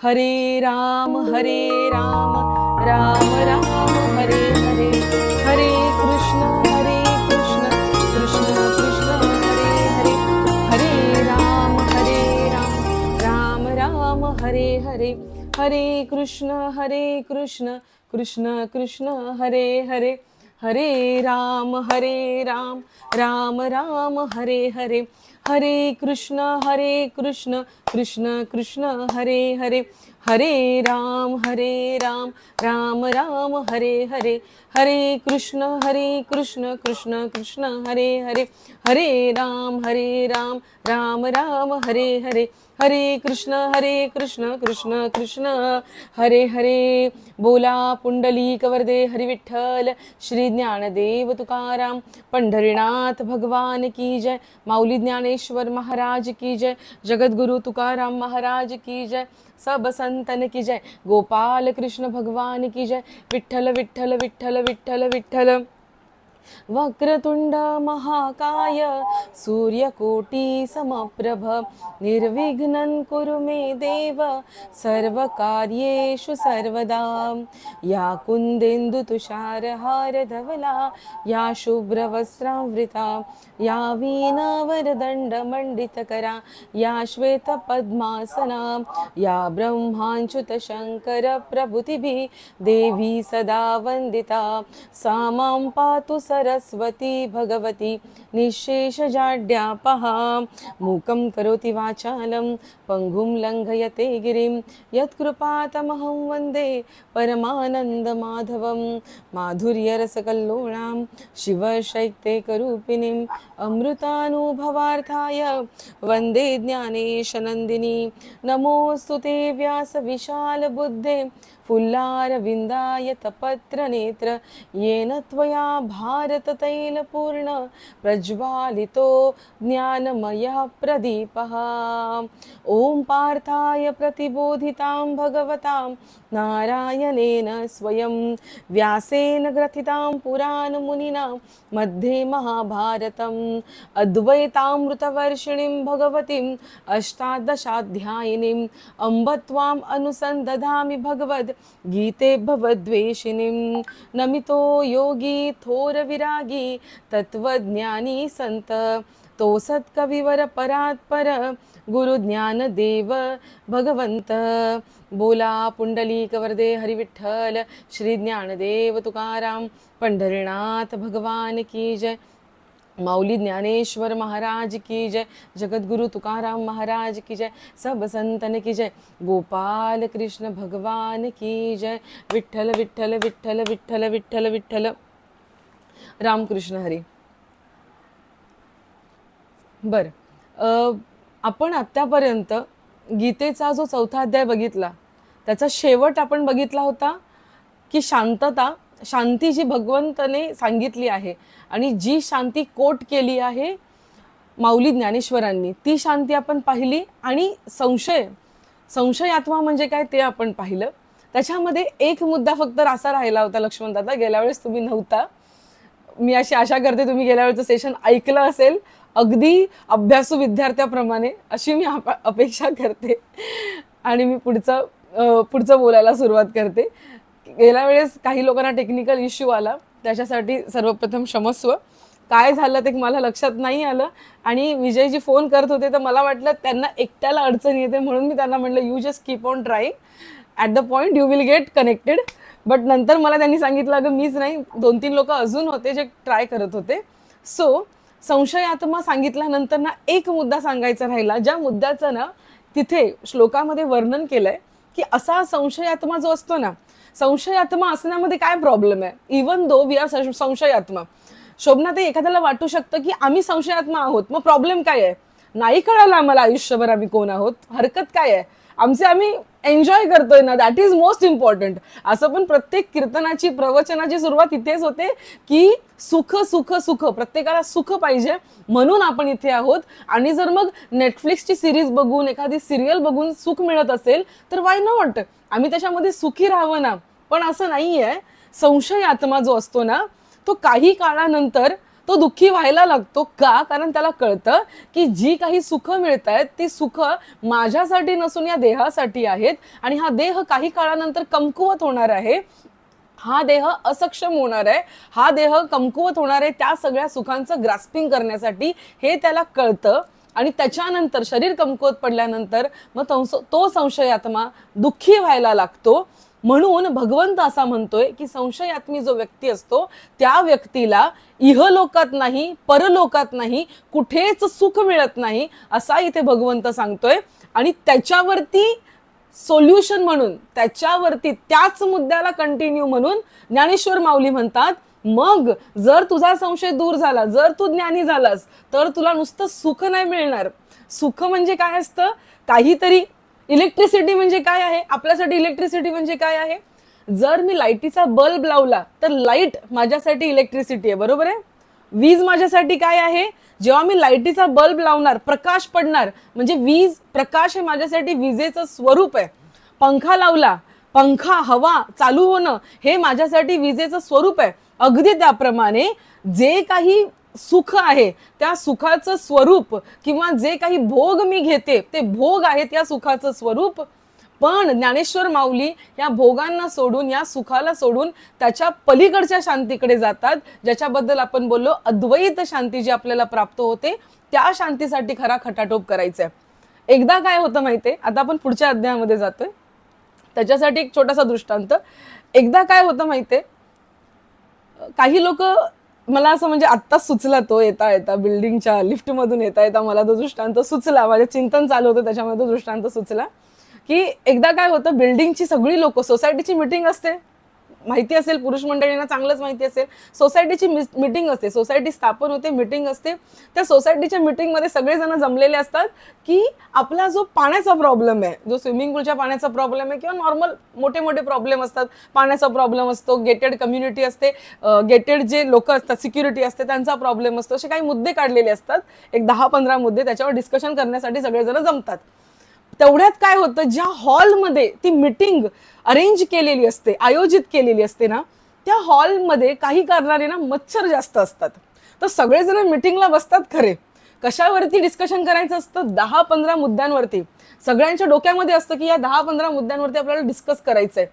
हरे राम राम राम हरे हरे, हरे कृष्ण कृष्ण कृष्ण हरे हरे, हरे राम राम राम हरे हरे, हरे कृष्ण कृष्ण कृष्ण हरे हरे, हरे राम राम राम हरे हरे, हरे कृष्ण कृष्ण कृष्ण हरे हरे, हरे राम राम राम हरे हरे, हरे कृष्ण कृष्ण कृष्ण हरे हरे, हरे राम राम राम हरे हरे, हरे कृष्ण कृष्ण कृष्ण हरे हरे। बोला पुंडलीक वरदे हरि विठ्ठल श्री ज्ञानदेव तुकाराम पंढरीनाथ भगवान की जय, माऊली ज्ञानेश्वर महाराज की जय, जगद्गुरु तुकाराम महाराज की जय, सब संतन की जय, गोपाल कृष्ण भगवान की जय। विठ्ठल विठ्ठल विठ्ठल विठ्ठल विठ्ठल। वक्रतुंड महाकाय सूर्यकोटि समप्रभ, निर्विघ्नं कुरु मे देव सर्वकार्येषु सर्वदा। या कुन्देन्दु तुषारहार धवला, या शुभ्रवस्त्रावृता, या वीणावरदण्डमण्डितकरा, या श्वेतपद्मासना, या ब्रह्माच्युत शङ्कर प्रभृतिभिः देवी सदा वन्दिता, सा मां पातु सरस्वती भगवती निःशेषजाड्यापहा। मूकं करोति वाचालं पङ्गुं लङ्घयते गिरिं, यत्कृपातमहं वन्दे परमानन्दमाधवं। माधुर्यरसकल्लोळां शिवशैत्यैकरूपिणीम् अमृतानुभवार्थाय वन्दे ज्ञानेशनन्दिनी। नमोऽस्तु ते व्यासविशालबुद्धे फुल्लारविन्दाय तपत्रनेत्र, येन त्वया भारततैलपूर्ण प्रज्वालितो ज्ञानमयः प्रदीपः। ॐ पार्थाय प्रतिबोधितां भगवतां नारायणेन स्वयं, व्यासेन ग्रथितां पुराणमुनिना मध्ये महाभारतम्, अद्वैतामृतवर्षिणीं भगवतीम् अष्टादशाध्यायिनीम् अम्ब त्वाम् अनुसन्दधामि भगवद् गीते भवद्वेषिणीं। नमितो योगी थोर विरागी तत्वज्ञानी संत, तो सत्कविवर परात्पर गुरु ज्ञानदेव भगवंत। बोला पुंडलीक वरदे हरि विठ्ठल श्री ज्ञानदेव तुकाराम पंढरीनाथ भगवान की जय, माऊली ज्ञानेश्वर महाराज की जय, जगद्गुरु तुकाराम महाराज की जय, सब संतन की जय, गोपाल कृष्ण भगवान की जय। विठ्ठल विठ्ठल विठ्ठल विठ्ठल विठ्ठल विठ्ठल। रामकृष्ण हरी। बर, आपण आत्तापर्यंत गीतेचा जो चौथा अध्याय बघितला त्याचा शेवट आपण बघितला होता की शांती जी भगवंतने सांगितली आहे आणि जी शांती कोट केली आहे माऊली ज्ञानेश्वरांनी, ती शांती आपण पाहिली। आणि संशयात्मा म्हणजे काय ते आपण पाहिलं। त्याच्यामध्ये एक मुद्दा फक्त असा राहिला होता लक्ष्मण दादा, गेल्या वेळेस तुम्ही नव्हता, मी अशी आशा करते तुम्ही गेल्या वेळेचं सेशन ऐकलं असेल अगदी अभ्यासू विद्यार्थ्याप्रमाणे, अशी मी अपेक्षा करते आणि मी पुढचं बोलायला सुरुवात करते। गेल्या वेळेस काही लोकांना टेक्निकल इश्यू आला, त्याच्यासाठी सर्वप्रथम क्षमस्व। काय झालं ते मला लक्षात नाही आलं आणि विजयजी फोन करत होते तर मला वाटलं त्यांना एकट्याला अडचण येते, म्हणून मी त्यांना म्हटलं you just keep on trying, at the point you will get connected. But नंतर मला त्यांनी सांगितलं अगं मीच नाही, 2-3 लोक अजून होते जे ट्राय करत होते। सो संशयात्मा सांगितल्यानंतर ना एक मुद्दा सांगायचा राहिला, ज्या मुद्द्याचं ना तिथे श्लोकामध्ये वर्णन केलंय की असा संशयात्मा जो असतो ना, संशयात्मा असण्यामध्ये काय प्रॉब्लेम आहे, इवन दो वी आर संशयात्मा। शोभना ते एखाद्याला वाटू शकतं की आम्ही संशयात्मा आहोत, मग प्रॉब्लेम काय आहे, नाही कळालं आम्हाला आयुष्यभर आम्ही कोण आहोत, हरकत काय आहे, आम्ही एन्जॉय करतोय ना, दॅट इज मोस्ट इम्पॉर्टंट। असं पण प्रत्येक कीर्तनाची प्रवचनाची सुरुवात इथेच होते की सुख सुख सुख, प्रत्येकाला सुख पाहिजे म्हणून आपण इथे आहोत। आणि जर मग नेटफ्लिक्सची सिरीज बघून एखादी सिरियल बघून सुख मिळत असेल तर वाय नॉट, आम्ही त्याच्यामध्ये सुखी राहावं ना। पण असं नाहीये, संशयात्मा जो असतो ना तो काही काळानंतर तो दुःखी व्हायला लागतो. का? कारण त्याला कळतं की जी काही सुख मिळत आहेत ती सुख माझ्यासाठी नसून या देहासाठी आहेत, आणि हा देह काही काळानंतर कमकुवत होणार आहे, हा देह असक्षम होणार आहे, हा देह कमकुवत होणार आहे त्या सगळ्या सुखांचं ग्रास्पिंग करण्यासाठी, हे त्याला कळतं. आणि त्याच्यानंतर शरीर कमकुवत पडल्यानंतर मग तो संशयात्मा दुःखी व्हायला लागतो. म्हणून भगवंत असा म्हणतोय की संशयात्मी जो व्यक्ती असतो त्या व्यक्तीला इहलोकात नाही, परलोकात नाही, कुठेच सुख मिळत नाही असा इथे भगवंत सांगतोय. आणि त्याच्यावरती सोल्युशन म्हणून, त्याच्यावरती त्याच मुद्द्याला कंटिन्यू म्हणून ज्ञानेश्वर माऊली म्हणतात, मग जर तुझा संशय दूर झाला, जर तू ज्ञानी झालास, तर तुला नुसतं सुख नाही मिळणार. सुख म्हणजे काय असतं? काहीतरी. इलेक्ट्रिसिटी म्हणजे काय आहे? आपल्यासाठी इलेक्ट्रिसिटी म्हणजे काय आहे? जर मी लाईटीचा बल्ब लावला तर लाईट माझ्यासाठी इलेक्ट्रिसिटी आहे, बरोबर आहे? वीज माझ्यासाठी काय आहे? जेव्हा मी लाईटीचा बल्ब लावणार, प्रकाश पडणार, म्हणजे वीज, प्रकाश हे माझ्यासाठी विजेचं स्वरूप आहे. पंखा लावला, पंखा, हवा चालू होणं हे माझ्यासाठी विजेचं स्वरूप आहे. अगदी त्याप्रमाणे जे काही सुख आहे त्या सुखाचं स्वरूप, किंवा जे काही भोग मी घेते ते भोग आहेत या सुखाचं स्वरूप. पण ज्ञानेश्वर माऊली या भोगांना सोडून, या सुखाला सोडून त्याच्या पलीकडच्या शांतीकडे जातात, ज्याच्याबद्दल आपण बोललो अद्वैत शांती जी आपल्याला प्राप्त होते, त्या शांतीसाठी खरा खटाटोप करायचा आहे. एकदा काय होतं माहितीये, आता आपण पुढच्या अध्यायामध्ये जातोय, त्याच्यासाठी एक छोटासा दृष्टांत. एकदा काय होतं माहितीये, काही लोक, मला असं म्हणजे आत्ताच सुचला तो येता येता, बिल्डिंगच्या लिफ्टमधून येता येता मला तो दृष्टांत सुचला, माझे चिंतन चालू होतं त्याच्यामध्ये तो दृष्टांत सुचला, की एकदा काय होतं, बिल्डिंगची सगळी लोक, सोसायटीची मीटिंग असते, माहिती असेल पुरुष मंडळींना चांगलंच माहिती असेल, सोसायटीची मीटिंग असते, सोसायटी स्थापन होते, मीटिंग असते. त्या सोसायटीच्या मीटिंगमध्ये सगळेजण जमलेले असतात की आपला जो पाण्याचा प्रॉब्लेम आहे, जो स्विमिंग पूलच्या पाण्याचा प्रॉब्लेम आहे, किंवा नॉर्मल मोठे मोठे प्रॉब्लेम असतात, पाण्याचा प्रॉब्लेम असतो, गेटेड कम्युनिटी असते, गेटेड जे लोक असतात, सिक्युरिटी असते, त्यांचा प्रॉब्लेम असतो, असे काही मुद्दे काढलेले असतात, एक 10-15 मुद्दे, त्याच्यावर डिस्कशन करण्यासाठी सगळेजण जमतात. तेवढ्यात काय होतं, ज्या हॉलमध्ये ती मीटिंग अरेंज केलेली असते, आयोजित केलेली असते ना, त्या हॉलमध्ये काही कारणाने ना मच्छर जास्त असतात. तर सगळेजण मीटिंगला बसतात खरे, कशावरती डिस्कशन करायचं असतं? 10-15 मुद्द्यांवरती. सगळ्यांच्या डोक्यामध्ये असतं की या 10-15 मुद्द्यांवरती आपल्याला डिस्कस करायचंय.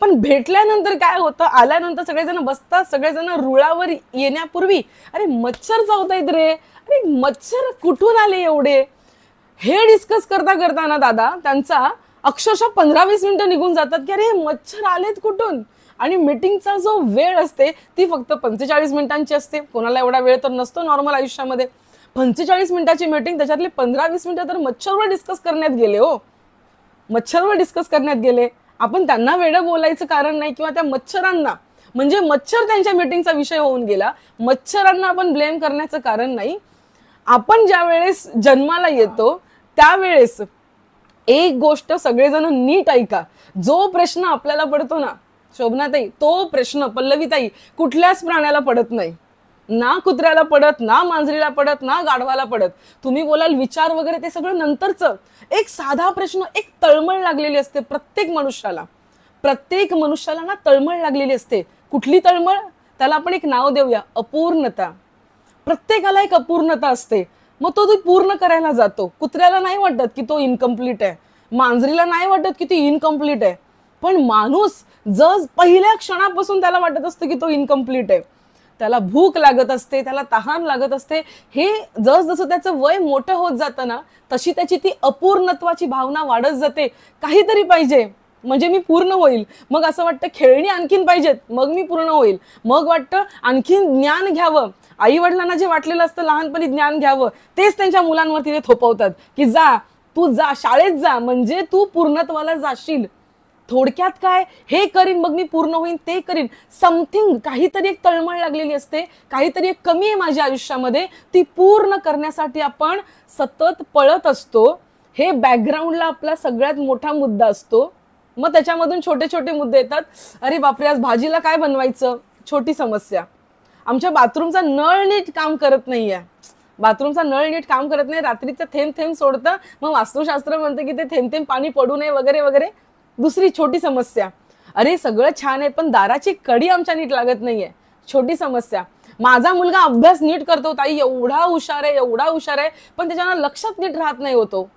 पण भेटल्यानंतर काय होतं, आल्यानंतर सगळेजण बसतात, सगळेजण रुळावर येण्यापूर्वी अरे मच्छर चावतायत रे, अरे मच्छर कुठून आले एवढे, हे डिस्कस करता करताना दादा त्यांचा अक्षरशः 15-20 मिनिटं निघून जातात की अरे मच्छर आलेत कुठून. आणि मीटिंगचा जो वेळ असते ती फक्त 45 मिनिटांची असते, कोणाला एवढा वेळ तर नसतो नॉर्मल आयुष्यामध्ये. 45 मिनिटाची मीटिंग, त्याच्यातले 15-20 मिनिटं तर मच्छरवर डिस्कस करण्यात गेले. हो, मच्छरवर डिस्कस करण्यात गेले. आपण त्यांना वेडं बोलायचं कारण नाही, किंवा त्या मच्छरांना, म्हणजे मच्छर त्यांच्या मीटिंगचा विषय होऊन गेला, मच्छरांना आपण ब्लेम करण्याचं कारण नाही. आपण ज्या वेळेस जन्माला येतो त्यावेळेस एक गोष्ट सगळेजण नीट ऐका, जो प्रश्न आपल्याला पडतो ना शोभनाताई, तो प्रश्न पल्लवीताई कुठल्याच प्राण्याला पडत नाही, ना कुत्र्याला पडत, ना मांजरीला पडत, ना गाढवाला पडत. तुम्ही बोलाल विचार वगैरे ते सगळं नंतरचं. एक साधा प्रश्न, एक तळमळ लागलेली असते प्रत्येक मनुष्याला, प्रत्येक मनुष्याला ना तळमळ लागलेली असते. कुठली तळमळ? त्याला आपण एक नाव देऊया, अपूर्णता. प्रत्येकाला एक अपूर्णता असते, मग तो पूर्ण करायला जातो. कुत्र्याला नाही वाटत की तो इनकम्प्लीट आहे, मांजरीला नाही वाटत की ती इनकम्प्लीट आहे, पण माणूस जर पहिल्या क्षणापासून त्याला वाटत असतं की तो इनकम्प्लीट आहे. त्याला भूक लागत असते, त्याला तहान लागत असते. हे जसं त्याचं वय मोठं होत जातं ना, तशी त्याची ती अपूर्णत्वाची भावना वाढत जाते. काहीतरी पाहिजे म्हणजे मी पूर्ण होईल. मग असं वाटतं खेळणी आणखीन पाहिजेत, मग मी पूर्ण होईल. मग वाटतं आणखीन ज्ञान घ्यावं. आई वडिलांना जे वाटलेलं असतं लहानपणी ज्ञान घ्यावं, तेच त्यांच्या मुलांवरती ते थोपवतात की जा, तू जा, शाळेत जा, म्हणजे तू पूर्णत्वाला जाशील. थोडक्यात काय, हे करीन मग मी पूर्ण होईन, ते करीन. समथिंग, काहीतरी एक तळमळ लागलेली असते, काहीतरी एक कमी आहे माझ्या आयुष्यामध्ये, ती पूर्ण करण्यासाठी आपण सतत पळत असतो. हे बॅकग्राऊंडला आपला सगळ्यात मोठा मुद्दा असतो. मग त्याच्यामधून छोटे छोटे मुद्दे येतात. अरे बापरे, आज भाजीला काय बनवायचं, छोटी समस्या. आमच्या बाथरूमचा नळ नीट काम करत नाहीये, बाथरूमचा नळ नीट काम करत नाही, रात्रीचं थेंब थेंब सोडतं, मग वास्तुशास्त्र म्हणते की ते थेंब थेंब पाणी पडू नये वगैरे वगैरे. दुसरी छोटी समस्या, अरे सगळं छान आहे पण दाराची कडी आमच्या नीट लागत नाहीये, छोटी समस्या. माझा मुलगा अभ्यास नीट करतो ताई, एवढा हुशार आहे, एवढा हुशार आहे, पण त्याच्या लक्षात नीट राहत नाही होतो,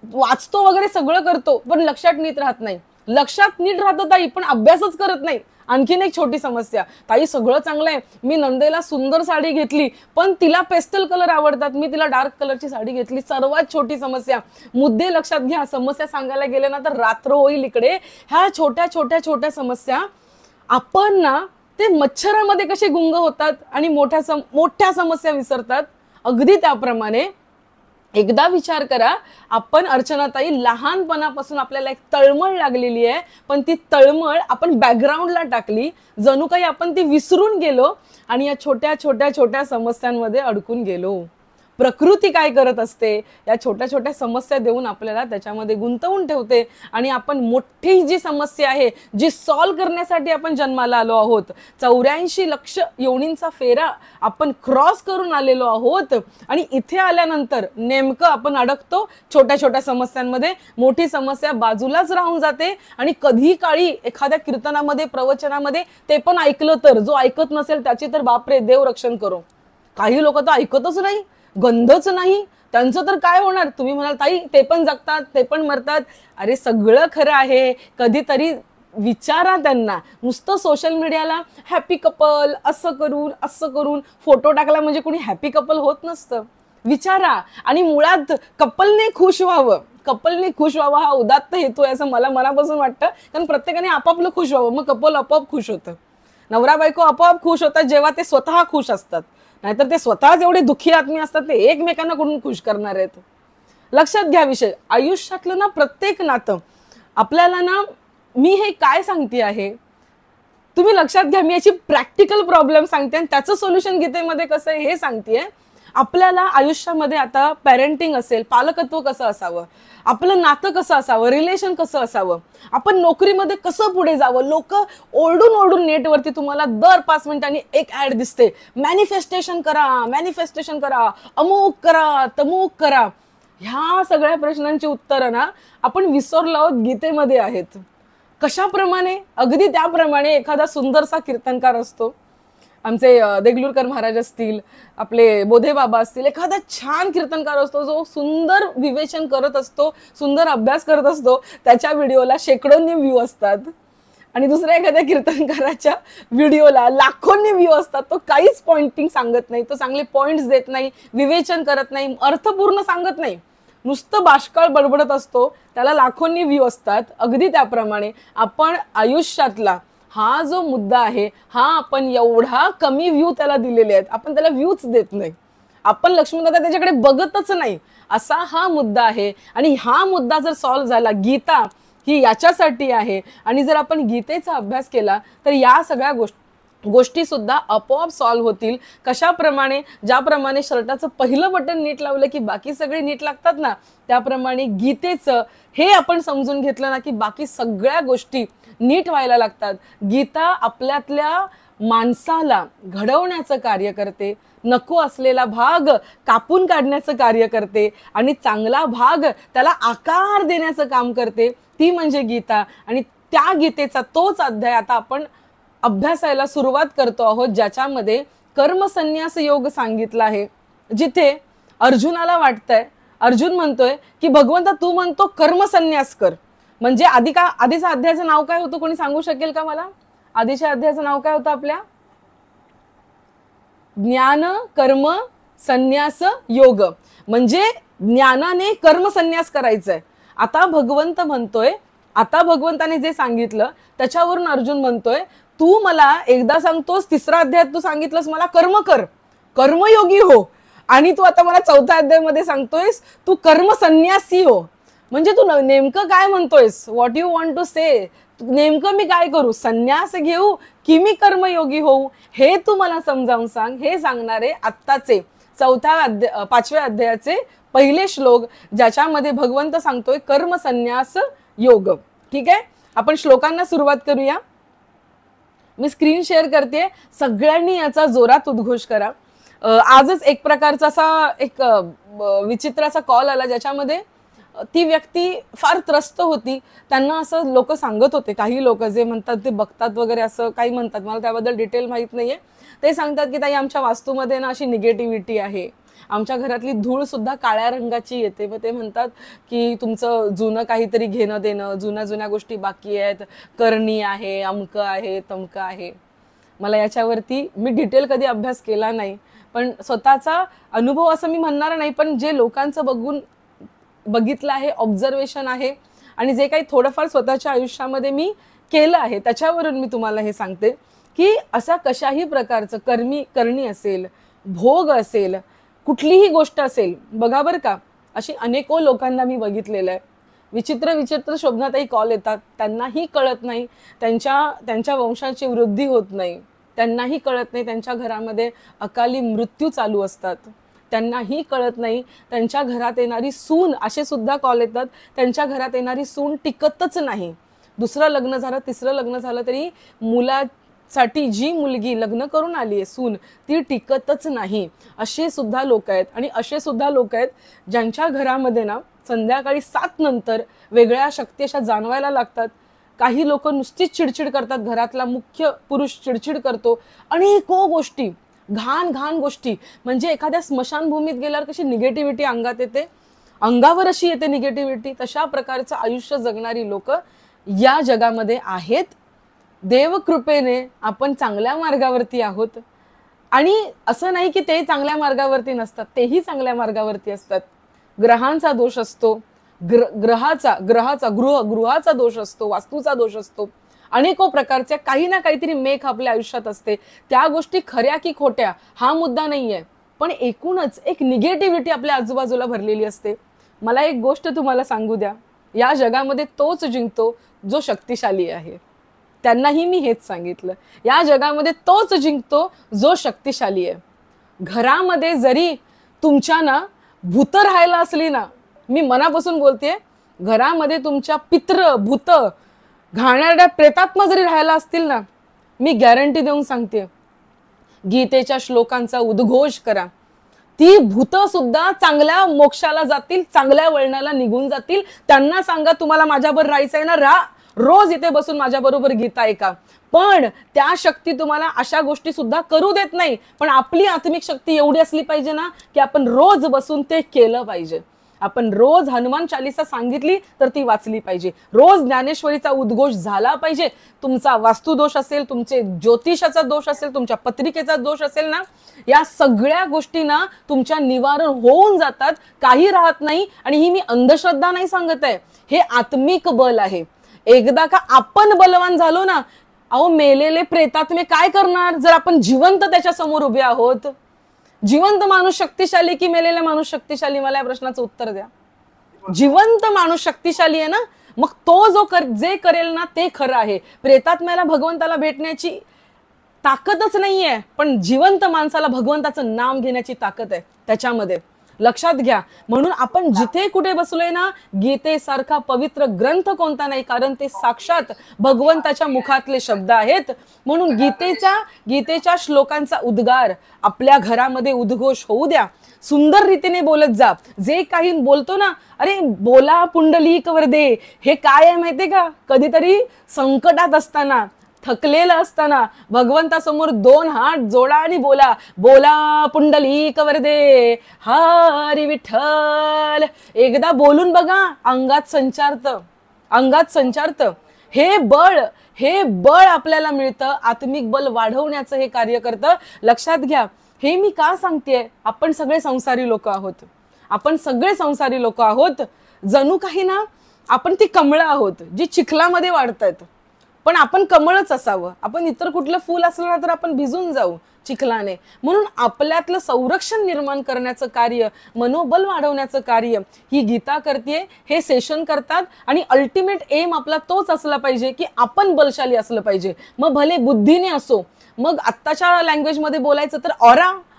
वाचतो वगैरे सगळं करतो पण लक्षात नीट राहत नाही. लक्षात नीट राहतो ताई पण अभ्यासच करत नाही. आणखीन एक छोटी समस्या, ताई सगळं चांगलं आहे, मी नंदेला सुंदर साडी घेतली पण तिला पेस्टल कलर आवडतात, मी तिला डार्क कलरची साडी घेतली. सर्वात छोटी समस्या. मुद्दे लक्षात घ्या, समस्या सांगायला गेले ना तर रात्र होईल इकडे. ह्या छोट्या छोट्या छोट्या समस्या आपण ना ते मच्छरामध्ये कसे गुंग होतात आणि मोठ्या समस्या विसरतात, अगदी त्याप्रमाणे एकदा विचार करा. आपण अर्चनाताई लहानपणापासून आपल्याला एक तळमळ लागलेली आहे, पण ती तळमळ आपण बॅकग्राऊंडला टाकली, जणू काही आपण ती विसरून गेलो आणि या छोट्या छोट्या छोट्या समस्यांमध्ये अडकून गेलो. प्रकृती काय करत असते, या छोट्या छोट्या समस्या देऊन आपल्याला त्याच्यामध्ये गुंतवून ठेवते आणि आपण मोठी जी समस्या आहे जी सॉल्व्ह करण्यासाठी आपण जन्माला आलो आहोत, 84 लक्ष योनींचा फेरा आपण क्रॉस करून आलेलो आहोत आणि इथे आल्यानंतर नेमकं आपण अडकतो छोट्या छोट्या समस्यांमध्ये. मोठी समस्या बाजूलाच राहून जाते आणि कधी काळी एखाद्या कीर्तनामध्ये प्रवचनामध्ये ते पण ऐकलं तर, जो ऐकत नसेल त्याची तर बापरे देव रक्षण करो. काही लोक तर ऐकतच नाही, गंधच नाही, त्यांचं तर काय होणार. तुम्ही म्हणाल ताई ते पण जगतात, ते पण मरतात. अरे सगळं खरं आहे, कधीतरी विचारा त्यांना. नुसतं सोशल मीडियाला हॅपी कपल असं करून फोटो टाकला म्हणजे कोणी हॅपी कपल होत नसतं. विचारा. आणि मुळात कपलने खुश व्हावं हा उदात्त हेतू आहे असं मला मनापासून वाटतं. कारण प्रत्येकाने आपापलं खुश व्हावं, मग कपल आपोआप खुश होतं. नवरा बायको आपोआप खुश होतात जेव्हा ते स्वतः खुश असतात, नाहीतर ते स्वतःच एवढे दुःखी आत्मी असतात, ते एकमेकांना कुठून खुश करणार आहेत. लक्षात घ्या विषय. आयुष्यातलं ना प्रत्येक नातं आपल्याला ना, मी हे काय सांगते आहे तुम्ही लक्षात घ्या, मी याची प्रॅक्टिकल प्रॉब्लेम सांगते आणि त्याचं सोल्युशन गीतेमध्ये कसं आहे हे सांगतेय. आपल्याला आयुष्यामध्ये आता पॅरेंटिंग असेल, पालकत्व कसं असावं, आपलं नातं कसं असावं, रिलेशन कसं असावं, आपण नोकरीमध्ये कसं पुढे जावं. लोक ओरडून नेटवरती तुम्हाला दर 5 मिनिटांनी एक ऍड दिसते, मॅनिफेस्टेशन करा, अमुक करा, तमुक करा. ह्या सगळ्या प्रश्नांची उत्तरं ना आपण विसरलो आहोत, गीतेमध्ये आहेत. कशाप्रमाणे? अगदी त्याप्रमाणे एखादा सुंदरसा कीर्तनकार असतो, आमचे देगलूरकर महाराज असतील, आपले बोधे बाबा असतील, एखादा छान कीर्तनकार असतो जो सुंदर विवेचन करत असतो, सुंदर अभ्यास करत असतो, त्याच्या व्हिडिओला शेकडोंनी व्ह्यू असतात. आणि दुसऱ्या एखाद्या कीर्तनकाराच्या व्हिडिओला लाखोंनी व्ह्यू असतात. तो काहीच पॉइंटिंग सांगत नाही, तो चांगले पॉइंट्स देत नाही, विवेचन करत नाही, अर्थपूर्ण सांगत नाही, नुसतं बाष्कळ बडबडत असतो, त्याला लाखोंनी व्ह्यू असतात. अगदी त्याप्रमाणे आपण आयुष्यातला हा जो मुद्दा आहे, हा आपण एवढा कमी व्ह्यू त्याला दिलेले आहेत, आपण त्याला व्ह्यूच देत नाही, आपण लक्ष्मीदादा त्याच्याकडे बघतच नाही, असा हा मुद्दा आहे. आणि हा मुद्दा जर सॉल्व्ह झाला, गीता ही याच्यासाठी आहे. आणि जर आपण गीतेचा अभ्यास केला तर या सगळ्या गोष्टी सुद्धा आपोआप सॉल्व्ह होतील. कशाप्रमाणे? ज्याप्रमाणे शर्टाचं पहिलं बटन नीट लावलं की बाकी सगळे नीट लागतात ना, त्याप्रमाणे गीतेचं हे आपण समजून घेतलं ना की बाकी सगळ्या गोष्टी नीट व्हायला लागतात. गीता आपल्यातल्या माणसाला घडवण्याचं कार्य करते, नको असलेला भाग कापून काढण्याचं कार्य करते आणि चांगला भाग त्याला आकार देण्याचं काम करते, ती म्हणजे गीता. आणि त्या गीतेचा तोच अध्याय आता आपण अभ्यासायला सुरुवात करतो आहोत, ज्याच्यामध्ये कर्मसन्यास योग सांगितला आहे. जिथे अर्जुनाला वाटतंय, अर्जुन म्हणतोय की भगवंता तू म्हणतो कर्मसन्यास कर, म्हणजे आधीच्या अध्यायाचं नाव काय होतं, कोणी सांगू शकेल का मला? आधीच्या अध्यायाचं नाव काय होतं आपल्या? ज्ञान कर्म संन्यास योग, म्हणजे ज्ञानाने कर्मसन्यास करायचंय. आता भगवंताने जे सांगितलं त्याच्यावरून अर्जुन म्हणतोय तू मला एकदा सांगतोस, तिसरा अध्याय तू सांगितलंस मला कर्म कर, कर्मयोगी हो, आणि तू आता मला चौथ्या अध्यायामध्ये सांगतोयस तू कर्मसन्यासी हो. म्हणजे तू नेमकं काय म्हणतोयस? व्हॉट यू वॉन्ट टू से? नेमकं मी काय करू? संन्यास घेऊ की मी कर्मयोगी होऊ? हे तू मला समजावून सांग. हे सांगणारे आत्ताचे 5व्या अध्यायाचे पहिले श्लोक, ज्याच्यामध्ये भगवंत सांगतोय कर्मसन्यास योग. ठीक आहे, आपण श्लोकांना सुरुवात करूया. मी स्क्रीन शेअर करते, सगळ्यांनी याचा जोरात उद्घोष करा. आजच एक प्रकारचा असा एक विचित्र असा कॉल आला, ज्याच्यामध्ये ती व्यक्ती फार त्रस्त होती. त्यांना असं लोक सांगत होते, काही लोक जे म्हणतात ते बघतात वगैरे असं काही म्हणतात, मला त्याबद्दल डिटेल माहीत नाहीये. ते सांगतात की ताई आमच्या वास्तूमध्ये ना अशी निगेटिव्हिटी आहे, आमच्या घरातली धूळ सुद्धा काळ्या रंगाची येते. मग ते म्हणतात की तुमचं जुनं काहीतरी घेणं देणं, जुन्या जुन्या गोष्टी बाकी आहेत, करणी आहे, अमकं आहे, तमकं आहे. मला याच्यावरती मी डिटेल कधी अभ्यास केला नाही, पण स्वतःचा अनुभव असं मी म्हणणार नाही, पण जे लोकांचं बघितलं आहे, ऑब्झर्वेशन आहे, आणि जे काही थोडंफार स्वतःच्या आयुष्यामध्ये मी केलं आहे त्याच्यावरून मी तुम्हाला हे सांगते की असा कशाही प्रकारचं करणी असेल, भोग असेल, कुठलीही गोष्ट असेल, बघा बरं का, अशी अनेको लोकांना मी बघितलेलं आहे. विचित्र विचित्र शोभनाताई कॉल येतात, त्यांनाही कळत नाही त्यांच्या वंशाची वृद्धी होत नाही, त्यांनाही कळत नाही त्यांच्या घरामध्ये अकाली मृत्यू चालू असतात, त्यांनाही कळत नाही त्यांच्या घरात येणारी सून, असे सुद्धा कॉल येतात, त्यांच्या घरात येणारी सून टिकतच नाही. दुसरं लग्न झालं, तिसरं लग्न झालं तरी मुलासाठी जी मुलगी लग्न करून आली आहे सून, ती टिकतच नाही. असे सुद्धा लोक आहेत. आणि असे सुद्धा लोक आहेत ज्यांच्या घरामध्ये ना संध्याकाळी 7 नंतर वेगळ्या शक्ती अशा जाणवायला लागतात. काही लोक नुसतीच चिडचिड करतात, घरातला मुख्य पुरुष चिडचिड करतो, अनेको गोष्टी, घाण घाण गोष्टी. म्हणजे एखाद्या स्मशानभूमीत गेल्यावर कशी निगेटिव्हिटी अंगात येते, अंगावर अशी येते निगेटिव्हिटी, तशा प्रकारचं आयुष्य जगणारी लोक या जगामध्ये आहेत. देवकृपेने आपण चांगल्या मार्गावरती आहोत. आणि असं नाही की ते चांगल्या मार्गावरती नसतात, तेही चांगल्या मार्गावरती असतात. ग्रहांचा दोष असतो, गृहाचा दोष असतो, वास्तूचा दोष असतो, अनेको प्रकारच्या काही ना काहीतरी मेख आपल्या आयुष्यात असते. त्या गोष्टी खऱ्या की खोट्या हा मुद्दा नाहीये, पण एकूणच एक निगेटिव्हिटी आपल्या आजूबाजूला भरलेली असते. मला एक गोष्ट तुम्हाला सांगू द्या, या जगामध्ये तोच जिंकतो जो शक्तिशाली आहे. त्यांनाही मी हेच सांगितलं, या जगामध्ये तोच जिंकतो जो शक्तिशाली आहे. घरामध्ये जरी तुमच्या ना भूत राहायला असली ना, मी मनापासून बोलतेय, घरामध्ये तुमच्या पित्र भूत घाणेरड्या प्रेतात्मा जरी राहायला असतील ना, मी गॅरंटी देऊन सांगते, गीतेच्या श्लोकांचा उद्घोष करा, ती भूत सुद्धा चांगल्या मोक्षाला जातील, चांगल्या वळणाला निघून जातील. त्यांना सांगा तुम्हाला माझ्याबरोबर राहायचं आहे ना, रोज इथे बसून माझ्या बरोबर गीता ऐका. पण त्या शक्ती तुम्हाला अशा गोष्टी सुद्धा करू देत नाही. पण आपली आत्मिक शक्ती एवढी असली पाहिजे ना की आपण रोज बसून ते केलं पाहिजे. आपण रोज हनुमान चालीसा सांगितली तर ती वाचली पाहिजे, रोज ज्ञानेश्वरीचा उद्घोष झाला पाहिजे. तुमचा वास्तुदोष असेल, तुमचे ज्योतिषाचा दोष असेल, तुमच्या पत्रिकेचा दोष असेल ना, या सगळ्या गोष्टी ना तुमच्या निवारण होऊन जातात, काही राहत नाही. आणि ही मी अंधश्रद्धा नाही सांगत आहे, हे आत्मिक बल आहे. एकदा का आपण बलवान झालो ना, अहो मेलेले प्रेतात्मे काय करणार जर आपण जिवंत त्याच्या समोर उभे आहोत. जिवंत माणूस शक्तिशाली की मेलेला माणूस शक्तिशाली, मला या प्रश्नाचं उत्तर द्या. जिवंत माणूस शक्तिशाली आहे ना, मग तो जे करेल ना ते खरं आहे. प्रेतात्म्याला भगवंताला भेटण्याची ताकदच नाहीये, पण जिवंत माणसाला भगवंताचं नाम घेण्याची ताकद आहे त्याच्यामध्ये, लक्षात घ्या. म्हणून आपण जिथे कुठे बसलोय ना, गीतेसारखा पवित्र ग्रंथ कोणता नाही, कारण ते साक्षात भगवंताच्या मुखातले शब्द आहेत. म्हणून गीतेच्या श्लोकांचा उद्गार आपल्या घरामध्ये उद्घोष होऊ द्या. सुंदर रीतीने बोलत जा. जे काही बोलतो ना, अरे बोला पुंडलिक वरदे, हे काय आहे माहितीये का, कधीतरी संकटात असताना, थकलेलं असताना भगवंतासमोर 2 हात जोडा आणि बोला, बोला पुंडलिक वरदे हरी विठ्ठल. एकदा बोलून बघा, अंगात संचारतं. हे बळ आपल्याला मिळतं, आत्मिक बल वाढवण्याचं हे कार्य करतं. लक्षात घ्या. हे मी का सांगतेय, आपण सगळे संसारी लोक आहोत. जणू काही ना आपण ती कमळं आहोत जी चिखलामध्ये वाढतायत, पण आपण कमळच असावं. आपण इतर कुठलं फूल असलं ना तर आपण भिजून जाऊ चिखलाने. म्हणून आपल्यातलं संरक्षण निर्माण करण्याचं कार्य, मनोबल वाढवण्याचं कार्य ही गीता करते. हे सेशन करतात आणि अल्टिमेट एम आपला तोच असला पाहिजे की आपण बलशाली असलं पाहिजे. मग भले बुद्धीने असो, मग आत्ताच्या लँग्वेजमध्ये बोलायचं तर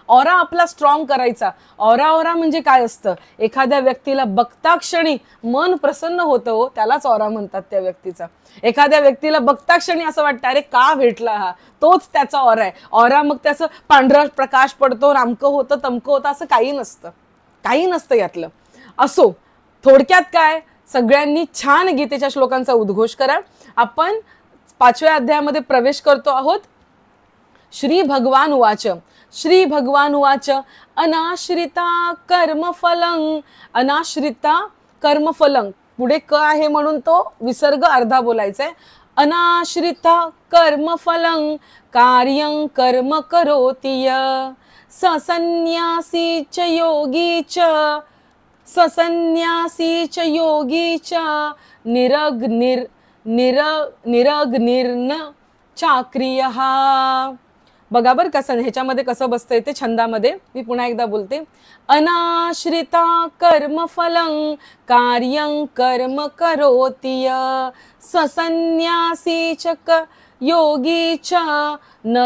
ऑरा आपला स्ट्रॉंग करायचा. ऑरा म्हणजे काय असतं, एखाद्या व्यक्तीला बघता क्षणी मन प्रसन्न होतं हो, त्यालाच ऑरा म्हणतात त्या व्यक्तीचा. एखाद्या व्यक्तीला बघता क्षणी असं वाटतं अरे का भेटला हा, तोच त्याचा ऑरा आहे. ऑरा मग त्याचं पांढरा प्रकाश पडतो, रामकं होतं, तमकं होतं, असं काही नसतं यातलं. असो, थोडक्यात काय, सगळ्यांनी छान गीतेच्या श्लोकांचा उद्घोष करा. आपण 5व्या अध्यायामध्ये प्रवेश करतो आहोत. श्री भगवान उवाच, श्री भगवान उवाच, अनाश्रिता कर्मफलं, अनाश्रिता कर्मफलं. पुढे क आहे म्हणून तो विसर्ग अर्धा बोलायचा आहे. अनाश्रिता कर्मफलं कार्यं कर्म करोति य ससन्यासी च योगी च, ससन्यासी च योगी च निरग्निर्न चाक्रियः. बघा बरं कसं ह्याच्यामध्ये कसं बसतंय ते छंदामध्ये. मी पुन्हा एकदा बोलते. अनाश्रिता कर्मफलं कार्यं कर्म करोति य ससन्यासी च योगी च न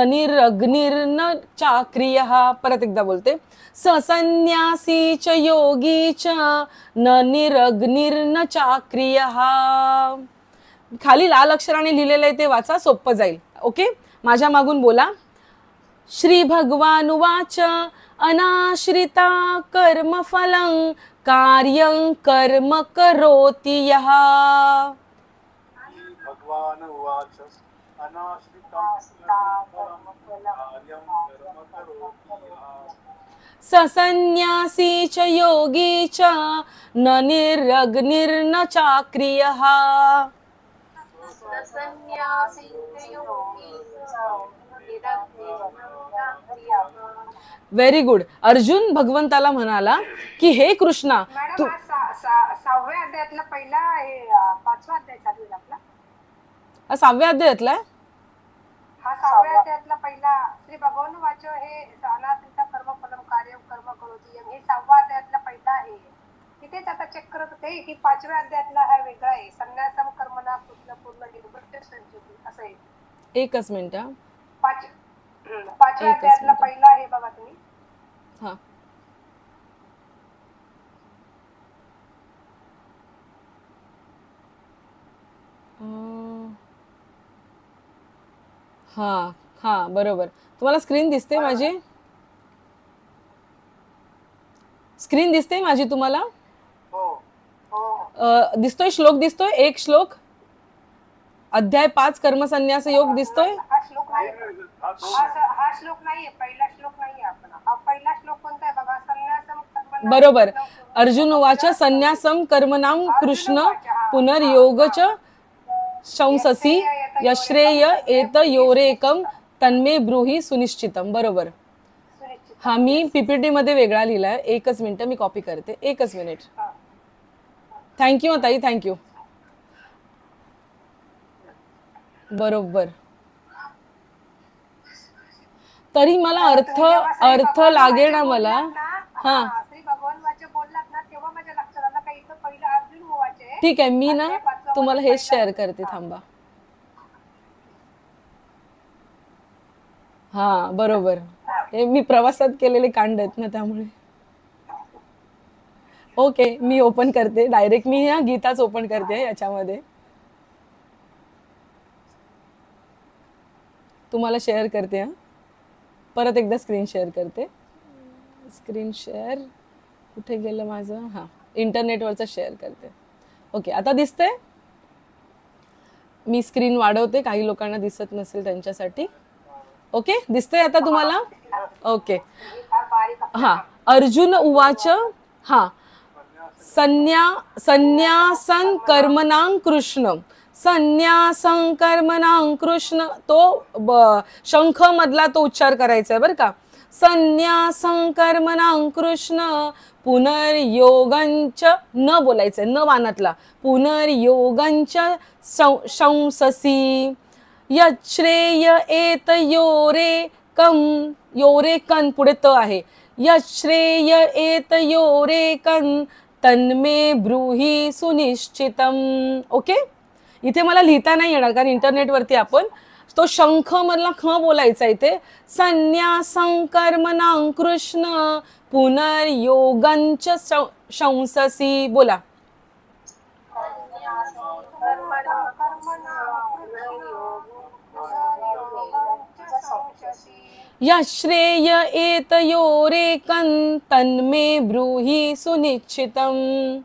निरग्निर्न चाक्रियः. परत एकदा बोलते. ससन्यासी च योगी च न निरग्निर्न चाक्रियः. खाली लाल अक्षराने लिहिलेलं आहे ते वाचा, सोपं जाईल. ओके, माझ्या मागून बोला. श्री भगवान उवाच, अनाश्रिता कर्मफलं कार्यं कर्म करोति यः. भगवान उवाच, अनाश्रिता कर्मफलं कार्यं कर्म करोति यः ससन्यासी च योगी च न निरग्निर्न चाक्रियः. Very good. अर्जुन भगवंताला म्हणाला की हे कृष्णा, तू 6व्या अध्यायातला पहिला 5वा अध्याय चालू आहे आपला. 6व्या अध्यायातला हा 6व्या अध्यायातला पहिला श्री भगवान वाच हे अनाश्रिता कर्मफलं कार्यं कर्म करोति हे 6व्या अध्यायातला पहिला आहे. तिथेच आता चेक करत होते की 5व्या अध्यायातला हा वेगळा आहे. संन्यासम कर्मणा कृष्ण पूर्ण निर्वृत्त संचिती असं आहे. एकच मिनिट. 5व्या अध्यायातला पहिला आहे बघा तुम्ही. हा हा हा बरोबर. तुम्हाला स्क्रीन दिसते माझी? स्क्रीन दिसते माझी तुम्हाला? दिसतोय श्लोक? दिसतोय एक श्लोक, अध्याय 5 कर्मसन्यास योग दिसतोय? हा श्लोक नाहीये, पहिला श्लोक नाहीये. आपण हा पहिला श्लोक कोणता आहे बघा. संन्यासम कर्मणा. बरोबर. अर्जुन वाच, संन्यासम कर्मणां कृष्ण पुनर्योग च शंससी यश्रेय एत योरेकम तन्मे ब्रूहि सुनिश्चितम. बरोबर. हा मी पीपीटी मध्ये वेगळा लिहिलाय. एकच मिनिट मी कॉपी करते. एकच मिनिट. थँक्यू ताई, थँक्यू. बरोबर. तरी मला अर्थ लागेल ना मला. हा श्री भगवान वाचे बोललात ना तेव्हा माझ्या लक्षात आलं का इथं पहिलं अर्जुन वाचे. ठीक आहे, मी ना तुम्हाला हेच शेअर करते. थांबा. हा बरोबर. हे मी प्रवासात केलेले कांड आहेत ना त्यामुळे. ओके, मी ओपन करते डायरेक्ट. मी ह्या गीताच ओपन करते याच्यामध्ये. तुम्हाला शेअर करते. हा परत एकदा स्क्रीन शेअर करते. स्क्रीन शेअर कुठे गेलं माझं? हा इंटरनेटवरचं शेअर करते. ओके, आता दिसतंय? मी स्क्रीन वाढवते, काही लोकांना दिसत नसेल त्यांच्यासाठी. ओके, दिसतंय आता तुम्हाला? ओके. हा अर्जुन उवाच. हा संन्यासन कर्मणां कृष्ण. संन्यासं कर्मणां कृष्ण. तो शंख मधला तो उच्चार करायचा आहे बरं का. संन्यासं कर्मणां कृष्ण पुनर्योगंच न बोलायचंय, न वानातला. पुनर्योगंच शंससी यश्रेय एत योरेकम. योरेकन पुढे त आहे. यश्रेय एत योरेकन तन्मे ब्रूहि सुनिश्चितम. ओके, इथे मला लिहिता नाही येणार कारण इंटरनेटवरती आपण. तो शंख मधला ख बोलायचा इथे. संन्यासं कर्मणां कृष्ण पुनर्योगंच शंससी. बोला. यश्रेय एतयोरेकं तन्मे ब्रूहि सुनिश्चितम्।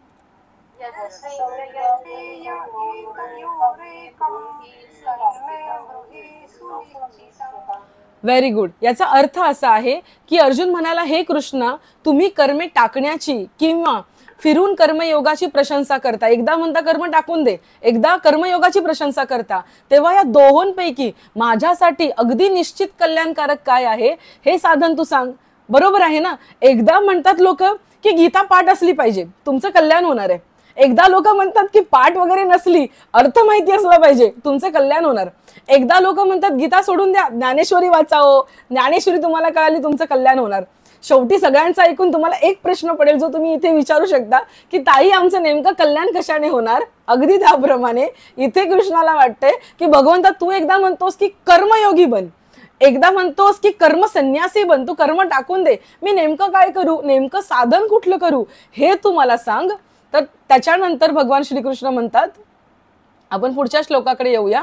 Very good. याचा अर्थ असा आहे की अर्जुन म्हणाला, हे कृष्णा, तुम्ही कर्मे टाकण्याची किंवा फिरून कर्मयोगाची प्रशंसा करता. एकदा म्हणता कर्म टाकून दे, एकदा कर्मयोगाची प्रशंसा करता. तेव्हा या दोहोंपैकी माझ्यासाठी अगदी निश्चित कल्याणकारक काय आहे हे साधन तू सांग. बरोबर आहे ना. एकदा म्हणतात लोक की गीता पाठ असली पाहिजे, तुमचं कल्याण होणार आहे. एकदा लोक म्हणतात की पाठ वगैरे नसली, अर्थ माहिती असला पाहिजे, तुमचं कल्याण होणार. एकदा लोक म्हणतात गीता सोडून द्या, ज्ञानेश्वरी वाचावं, ज्ञानेश्वरी तुम्हाला कळाली, तुमचं कल्याण होणार. शेवटी सगळ्यांचा ऐकून तुम्हाला एक प्रश्न पडेल जो तुम्ही इथे विचारू शकता की ताई, आमचं नेमकं कल्याण कशाने होणार. अगदी त्याप्रमाणे इथे कृष्णाला वाटतंय की भगवंता, तू एकदा म्हणतोस की कर्मयोगी बन, एकदा म्हणतोस की कर्म संन्यासी बन, तू कर्म टाकून दे. मी नेमकं काय करू, नेमकं साधन कुठलं करू हे तू मला सांग. तर त्याच्यानंतर भगवान श्रीकृष्ण म्हणतात, आपण पुढच्या श्लोकाकडे येऊया.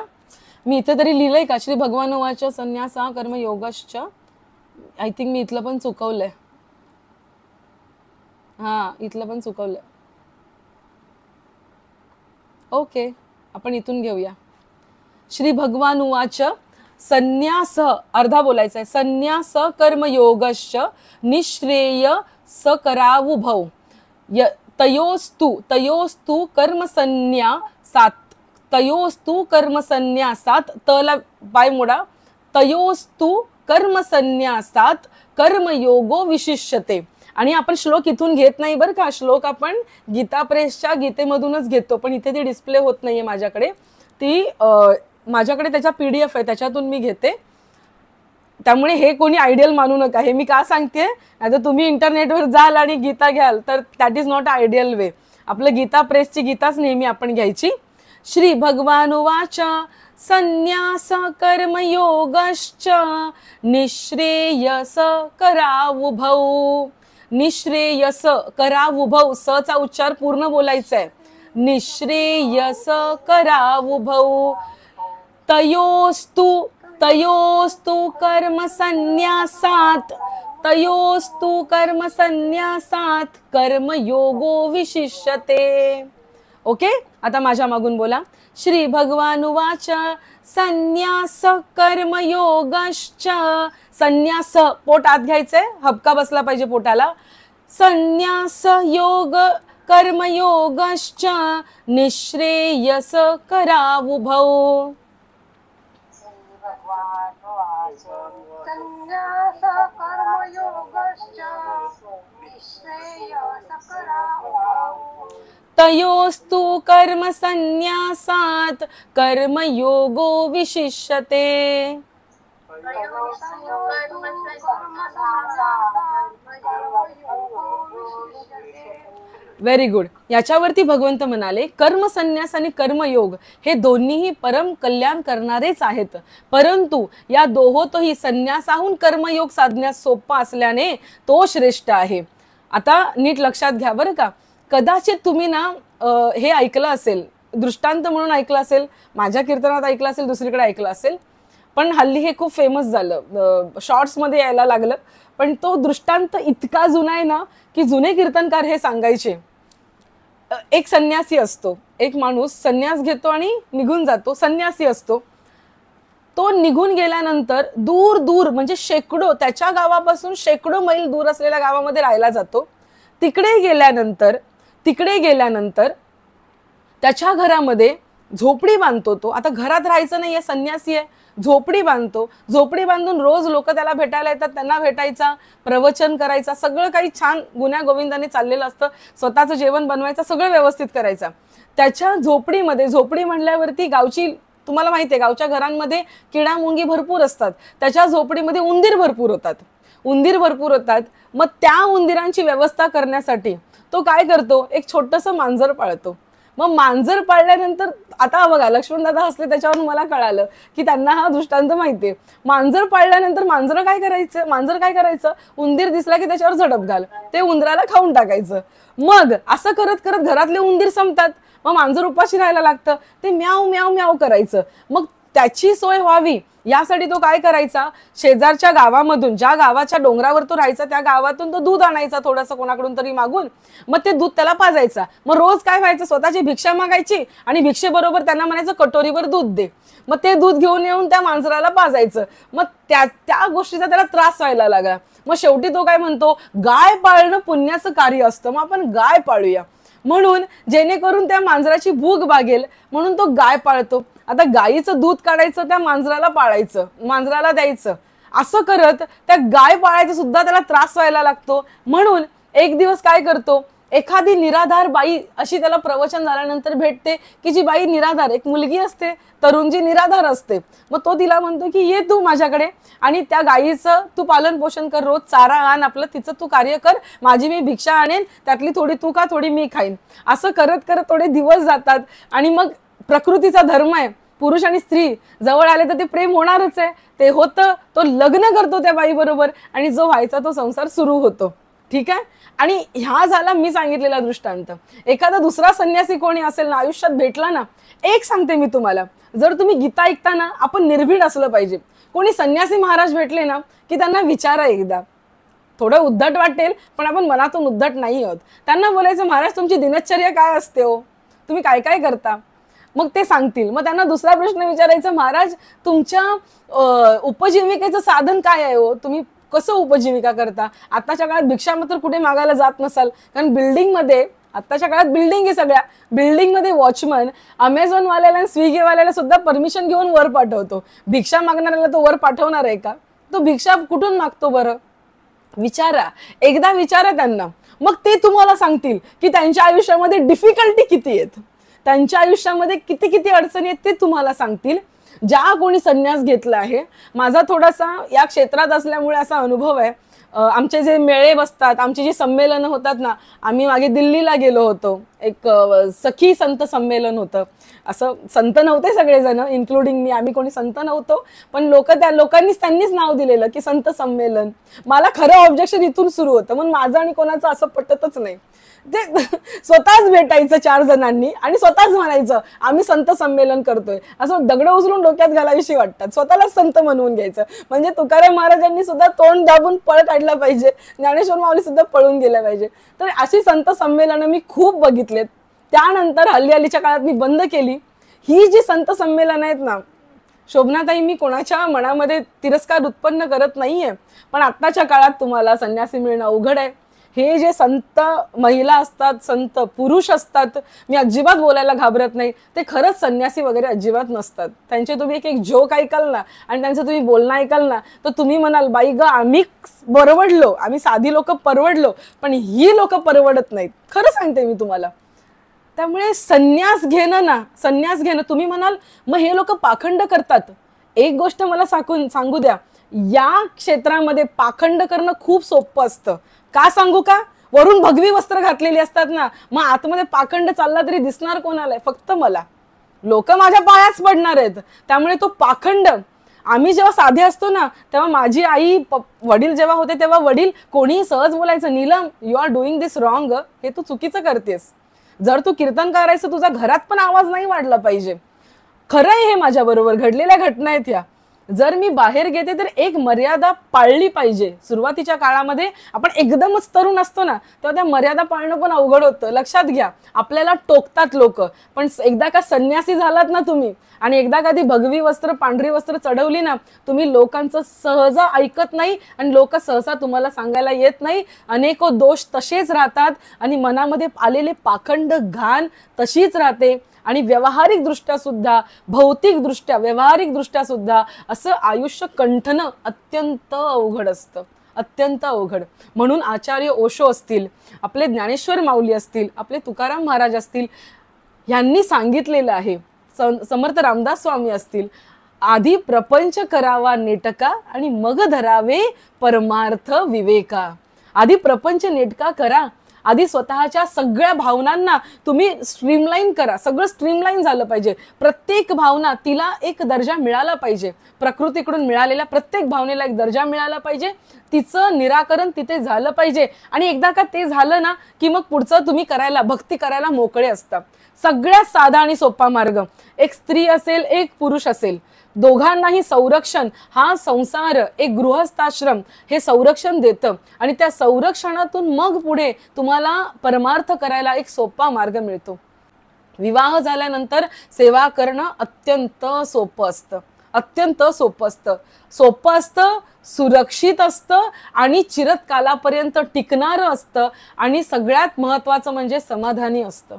मी इथे तरी लिहिलंय का, श्री भगवान उवाच संन्यासा कर्मयोगश्च. आय थिंक मी इथलं पण चुकवलंय. हा, इथलं पण चुकवलंय. ओके, आपण इथून घेऊया. श्री भगवान उवाच संन्यास, अर्धा बोलायचा आहे, संन्यास कर्मयोगश्च निःश्रेय सकरावुभौ तयोस्तु कर्मसन्न्यासात, तयोस्तु कर्मसन्न्यासात, तला पाय मोडा, तयोस्तु कर्मसन्न्यासात कर्मयोगो विशिष्यते. आणि आपण श्लोक इथून घेत नाही बरं का, श्लोक आपण गीता प्रेसच्या गीतेमधूनच घेतो, पण इथे ती डिस्प्ले होत नाहीये माझ्याकडे. ती माझ्याकडे त्याचा PDF आहे, त्याच्यातून मी घेते. त्यामुळे हे कोणी आयडियल मानू नका. हे मी का सांगते, आता तुम्ही इंटरनेटवर जाल आणि गीता घ्याल तर दॅट इज नॉट आयडियल वे. आपलं गीता प्रेसची गीताच नेहमी आपण घ्यायची. श्री भगवान उवाच संन्यास कर्मयोगश्च निःश्रेयस करावुभौ. निःश्रेयस करावुभौ, स चा उच्चार पूर्ण बोलायचा आहे. निःश्रेयस करावुभौ तयोस्तु कर्मसन्न्यासात, तयोस्तु कर्मसन्न्यासात कर्मयोगो विशिष्यते. ओके, आता माझ्या मागून बोला. श्री भगवान उवाच संन्यास कर्मयोगश्च, संन्यास पोट आत घ्यायचंय, हबका बसला पाहिजे पोटाला. संन्यास योग कर्मयोगश्च निःश्रेयस करावुभौ. संन्यास कर्मयोगश्च निःश्रेयस करावुभौ तयोस्तु कर्मसन्न्यासात कर्मयोगो विशिष्यते. Very good. याच्यावरती भगवंत म्हणाले, कर्मसन्यास आणि कर्मयोग हे दोन्हीही परम कल्याण करणारेच आहेत, परंतु या दोहोतही संन्यासाहून कर्मयोग साधण्यास सोपा असल्याने तो श्रेष्ठ आहे. आता नीट लक्षात घ्या बरं का. कदाचित तुम्ही ना हे ऐकलं असेल, दृष्टांत म्हणून ऐकलं असेल, माझ्या कीर्तनात ऐकलं असेल, दुसरीकडे ऐकलं असेल, पण हल्ली हे खूप फेमस झालं, शॉर्ट्समध्ये यायला लागलं. पण तो दृष्टांत इतका जुना आहे ना की जुने कीर्तनकार हे सांगायचे. एक संन्यासी असतो, एक माणूस संन्यास घेतो आणि निघून जातो, संन्यासी असतो. तो निघून गेल्यानंतर दूर दूर म्हणजे शेकडो, त्याच्या गावापासून शेकडो मैल दूर असलेल्या गावामध्ये राहायला जातो. तिकडे गेल्यानंतर त्याच्या घरामध्ये झोपडी बांधतो. तो आता घरात राहायचं नाहीये, संन्यासी आहे, झोपडी बांधतो. झोपडी बांधून रोज लोक त्याला भेटायला येतात, त्यांना भेटायचा, प्रवचन करायचा, सगळं काही छान गुण्या गोविंदाने चाललेलं असतं. स्वतःचं जेवण बनवायचं, सगळं व्यवस्थित करायचं. त्याच्या झोपडीमध्ये, झोपडी म्हणल्यावरती गावची, तुम्हाला माहिती आहे गावच्या घरांमध्ये किडा मुंगी भरपूर असतात, त्याच्या झोपडीमध्ये उंदीर भरपूर होतात. मग त्या उंदिरांची व्यवस्था करण्यासाठी तो काय करतो, एक छोटंसं मांजर पाळतो. मग मांजर पाळल्यानंतर आता बघा, लक्ष्मणदादा हसले त्याच्यावरून मला कळालं की त्यांना हा दृष्टांत माहितीये. मांजर पाळल्यानंतर मांजर काय करायचं, उंदीर दिसला की त्याच्यावर झडप घाल, ते उंदराला खाऊन टाकायचं. मग असं करत करत घरातले उंदीर संपतात, मग मांजर उपाशी राहायला लागतं, ते म्याव म्याव म्याव करायचं. मग त्याची सोय व्हावी यासाठी तो काय करायचा, शेजारच्या गावामधून, ज्या गावाच्या डोंगरावर तो राहायचा त्या गावातून तो दूध आणायचा थोडंसं कोणाकडून तरी मागून, मग ते दूध त्याला पाजायचा. मग रोज काय व्हायचं, स्वतःची भिक्षा मागायची आणि भिक्षेबरोबर त्यांना म्हणायचं कटोरीवर दूध दे. मग ते दूध घेऊन येऊन त्या मांजराला पाजायचं. मग त्या गोष्टीचा त्याला त्रास व्हायला लागला. मग शेवटी तो काय म्हणतो, गाय पाळणं पुण्याचं कार्य असतं, मग आपण गाय पाळूया, म्हणून जेणेकरून त्या मांजराची भूक भागेल म्हणून तो गाय पाळतो. आता गायीचं दूध काढायचं, त्या मांजराला पाळायचं, मांजराला द्यायचं, असं करत त्या गाय पाळायचं सुद्धा त्याला त्रास व्हायला लागतो. म्हणून एक दिवस काय करतो, एखादी निराधार बाई अशी त्याला प्रवचन झाल्यानंतर भेटते की जी बाई निराधार, एक मुलगी असते तरुण जी निराधार असते. मग तो तिला म्हणतो की ये तू माझ्याकडे आणि त्या गायीचं तू पालन पोषण कर, रोज चारा आण, आपलं तिचं तू कार्य कर, माझी मी भिक्षा आणेन, त्यातली थोडी तू खा, थोडी मी खाईन. असं करत करत थोडे दिवस जातात आणि मग प्रकृतीचा धर्म आहे, पुरुष आणि स्त्री जवळ आले तर ते प्रेम होणारच आहे. ते होतं, तो लग्न करतो त्या बाई बरोबर आणि जो व्हायचा तो संसार सुरू होतो. ठीक आहे. आणि ह्या झाला मी सांगितलेला दृष्टांत. एखादा दुसरा संन्यासी कोणी असेल ना आयुष्यात भेटला ना, एक सांगते मी तुम्हाला, जर तुम्ही गीता ऐकता ना, आपण निर्भीड असलं पाहिजे. कोणी संन्यासी महाराज भेटले ना की त्यांना विचारा एकदा, थोडं उद्धट वाटेल पण आपण मनातून उद्धट नाही आहोत. त्यांना बोलायचं, महाराज तुमची दिनचर्या काय असते हो, तुम्ही काय काय करता, मग ते सांगतील. मग त्यांना दुसरा प्रश्न विचारायचा, महाराज तुमच्या उपजीविकेचं साधन काय आहे हो, तुम्ही कसं उपजीविका करता. आताच्या काळात भिक्षा मात्र कुठे मागायला जात नसाल, कारण बिल्डिंगमध्ये, आताच्या काळात बिल्डिंग आहे सगळ्या, बिल्डिंगमध्ये वॉचमन अमेझॉनवाल्याला आणि स्विगीवाल्याला सुद्धा परमिशन घेऊन वर पाठवतो. भिक्षा मागणाऱ्याला तो वर पाठवणार आहे का, तो भिक्षा कुठून मागतो बरं, विचारा, एकदा विचारा त्यांना. मग ते तुम्हाला सांगतील की त्यांच्या आयुष्यामध्ये डिफिकल्टी किती आहेत, त्यांच्या आयुष्यामध्ये किती किती अडचणी आहेत ते तुम्हाला सांगतील. ज्या कोणी संन्यास घेतला आहे, माझा थोडासा या क्षेत्रात असल्यामुळे असा अनुभव आहे. आमचे जे मेळे बसतात, आमची जी संमेलनं होतात ना, आम्ही मागे दिल्लीला गेलो होतो, एक सखी संत संमेलन होतं. असं संत नव्हते सगळेजण, इन्क्लुडिंग मी, आम्ही कोणी संत नव्हतो, पण त्यांनीच नाव दिलेलं की संत संमेलन. मला खरं ऑब्जेक्शन इथून सुरू होतं, मग माझं आणि कोणाचं असं पटतच नाही. ते स्वतःच भेटायचं 4 जणांनी आणि स्वतःच म्हणायचं आम्ही संत संमेलन करतोय, असं दगड उचलून डोक्यात घालावीशी वाटतात, स्वतःलाच संत म्हणवून घ्यायचं. म्हणजे तुकाराम महाराजांनी सुद्धा तोंड दाबून पळ काढला पाहिजे, ज्ञानेश्वर माऊली सुद्धा पळून गेल्या पाहिजे. तर अशी संत संमेलनं मी खूप बघितलेत. त्यानंतर हल्लीच्या काळात मी बंद केली. ही जी संत संमेलन आहेत ना, शोभनाताई, मी कोणाच्या मनामध्ये तिरस्कार उत्पन्न करत नाहीये, पण आत्ताच्या काळात तुम्हाला संन्यासी मिळणं अवघड आहे. हे जे संत महिला असतात, संत पुरुष असतात, मी अजिबात बोलायला घाबरत नाही, ते खरंच संन्यासी वगैरे अजिबात नसतात. त्यांचे तुम्ही एक जोक ऐकाल ना आणि त्यांचं तुम्ही बोलणं ऐकाल ना, तर तुम्ही म्हणाल बाई ग, आम्ही परवडलो, आम्ही साधी लोक परवडलो, पण ही लोक परवडत नाहीत. खरं सांगते मी तुम्हाला. त्यामुळे संन्यास घेणं तुम्ही म्हणाल मग हे लोक पाखंड करतात. एक गोष्ट मला सांगू द्या, या क्षेत्रामध्ये पाखंड करणं खूप सोपं असतं. का सांगू का, वरून भगवी वस्त्र घातलेली असतात ना, मग आतमध्ये पाखंड चालला तरी दिसणार कोणाला, फक्त मला. लोक माझ्या पायाच पडणार आहेत. त्यामुळे तो पाखंड, आम्ही जेव्हा साधे असतो ना, तेव्हा माझी आई वडील जेव्हा होते तेव्हा वडील कोणीही सहज बोलायचं, Neelam you are doing this wrong, हे तू चुकीचं करतेस. जर तू कीर्तन करायचं, तुझा घरात पण आवाज नाही वाढला पाहिजे. खरं आहे, हे माझ्या बरोबर घडलेल्या घटना आहेत ह्या. जर मी बाहेर घेते तर एक मर्यादा पाळली पाहिजे. सुरुवातीच्या काळामध्ये आपण एकदमच तरुण असतो ना, तेव्हा त्या मर्यादा पाळणं पण अवघड होतं. लक्षात घ्या, आपल्याला टोकतात लोक, पण एकदा का संन्यासी झालात ना तुम्ही आणि एकदा कधी भगवी वस्त्र, पांढरी वस्त्र चढवली ना, तुम्ही लोकांचं सहजा ऐकत नाही आणि लोक सहसा तुम्हाला सांगायला येत नाही. अनेको दोष तसेच राहतात आणि मनामध्ये आलेले पाखंड घाण तशीच राहते. आणि व्यावहारिक दृष्ट्या सुद्धा, भौतिक दृष्ट्या, व्यावहारिक दृष्ट्या सुद्धा असं आयुष्य कंठणं अत्यंत अवघड असतं, अत्यंत अवघड. म्हणून आचार्य ओशो असतील, आपले ज्ञानेश्वर माऊली असतील, आपले तुकाराम महाराज असतील, यांनी सांगितलेलं आहे, समर्थ रामदास स्वामी असतील, आधी प्रपंच करावा नेटका आणि मग धरावे परमार्थ विवेका. आधी प्रपंच नेटका करा, आधी स्वतःच्या सगळ्या भावनांना तुम्ही स्ट्रीमलाईन करा. सगळं स्ट्रीमलाईन झालं पाहिजे. प्रत्येक भावना तिला एक दर्जा मिळाला पाहिजे. प्रकृतीकडून मिळालेल्या प्रत्येक भावनेला एक दर्जा मिळाला पाहिजे. तिचं निराकरण तिथे झालं पाहिजे. आणि एकदा का ते झालं ना की मग पुढचं तुम्ही करायला, भक्ती करायला मोकळे असता. सगळ्यात साधा आणि सोपा मार्ग. एक स्त्री असेल, एक पुरुष असेल, दोघांनाही संरक्षण हा संसार, एक गृहस्थाश्रम हे संरक्षण देतं आणि त्या संरक्षणातून मग पुढे तुम्हाला परमार्थ करायला एक सोपा मार्ग मिळतो. विवाह झाल्यानंतर सेवा करणं अत्यंत सोपं असतं, अत्यंत सोपं असतं, सोपं असतं, सुरक्षित असतं आणि चिरकालापर्यंत टिकणारं असतं आणि सगळ्यात महत्वाचं म्हणजे समाधानी असतं,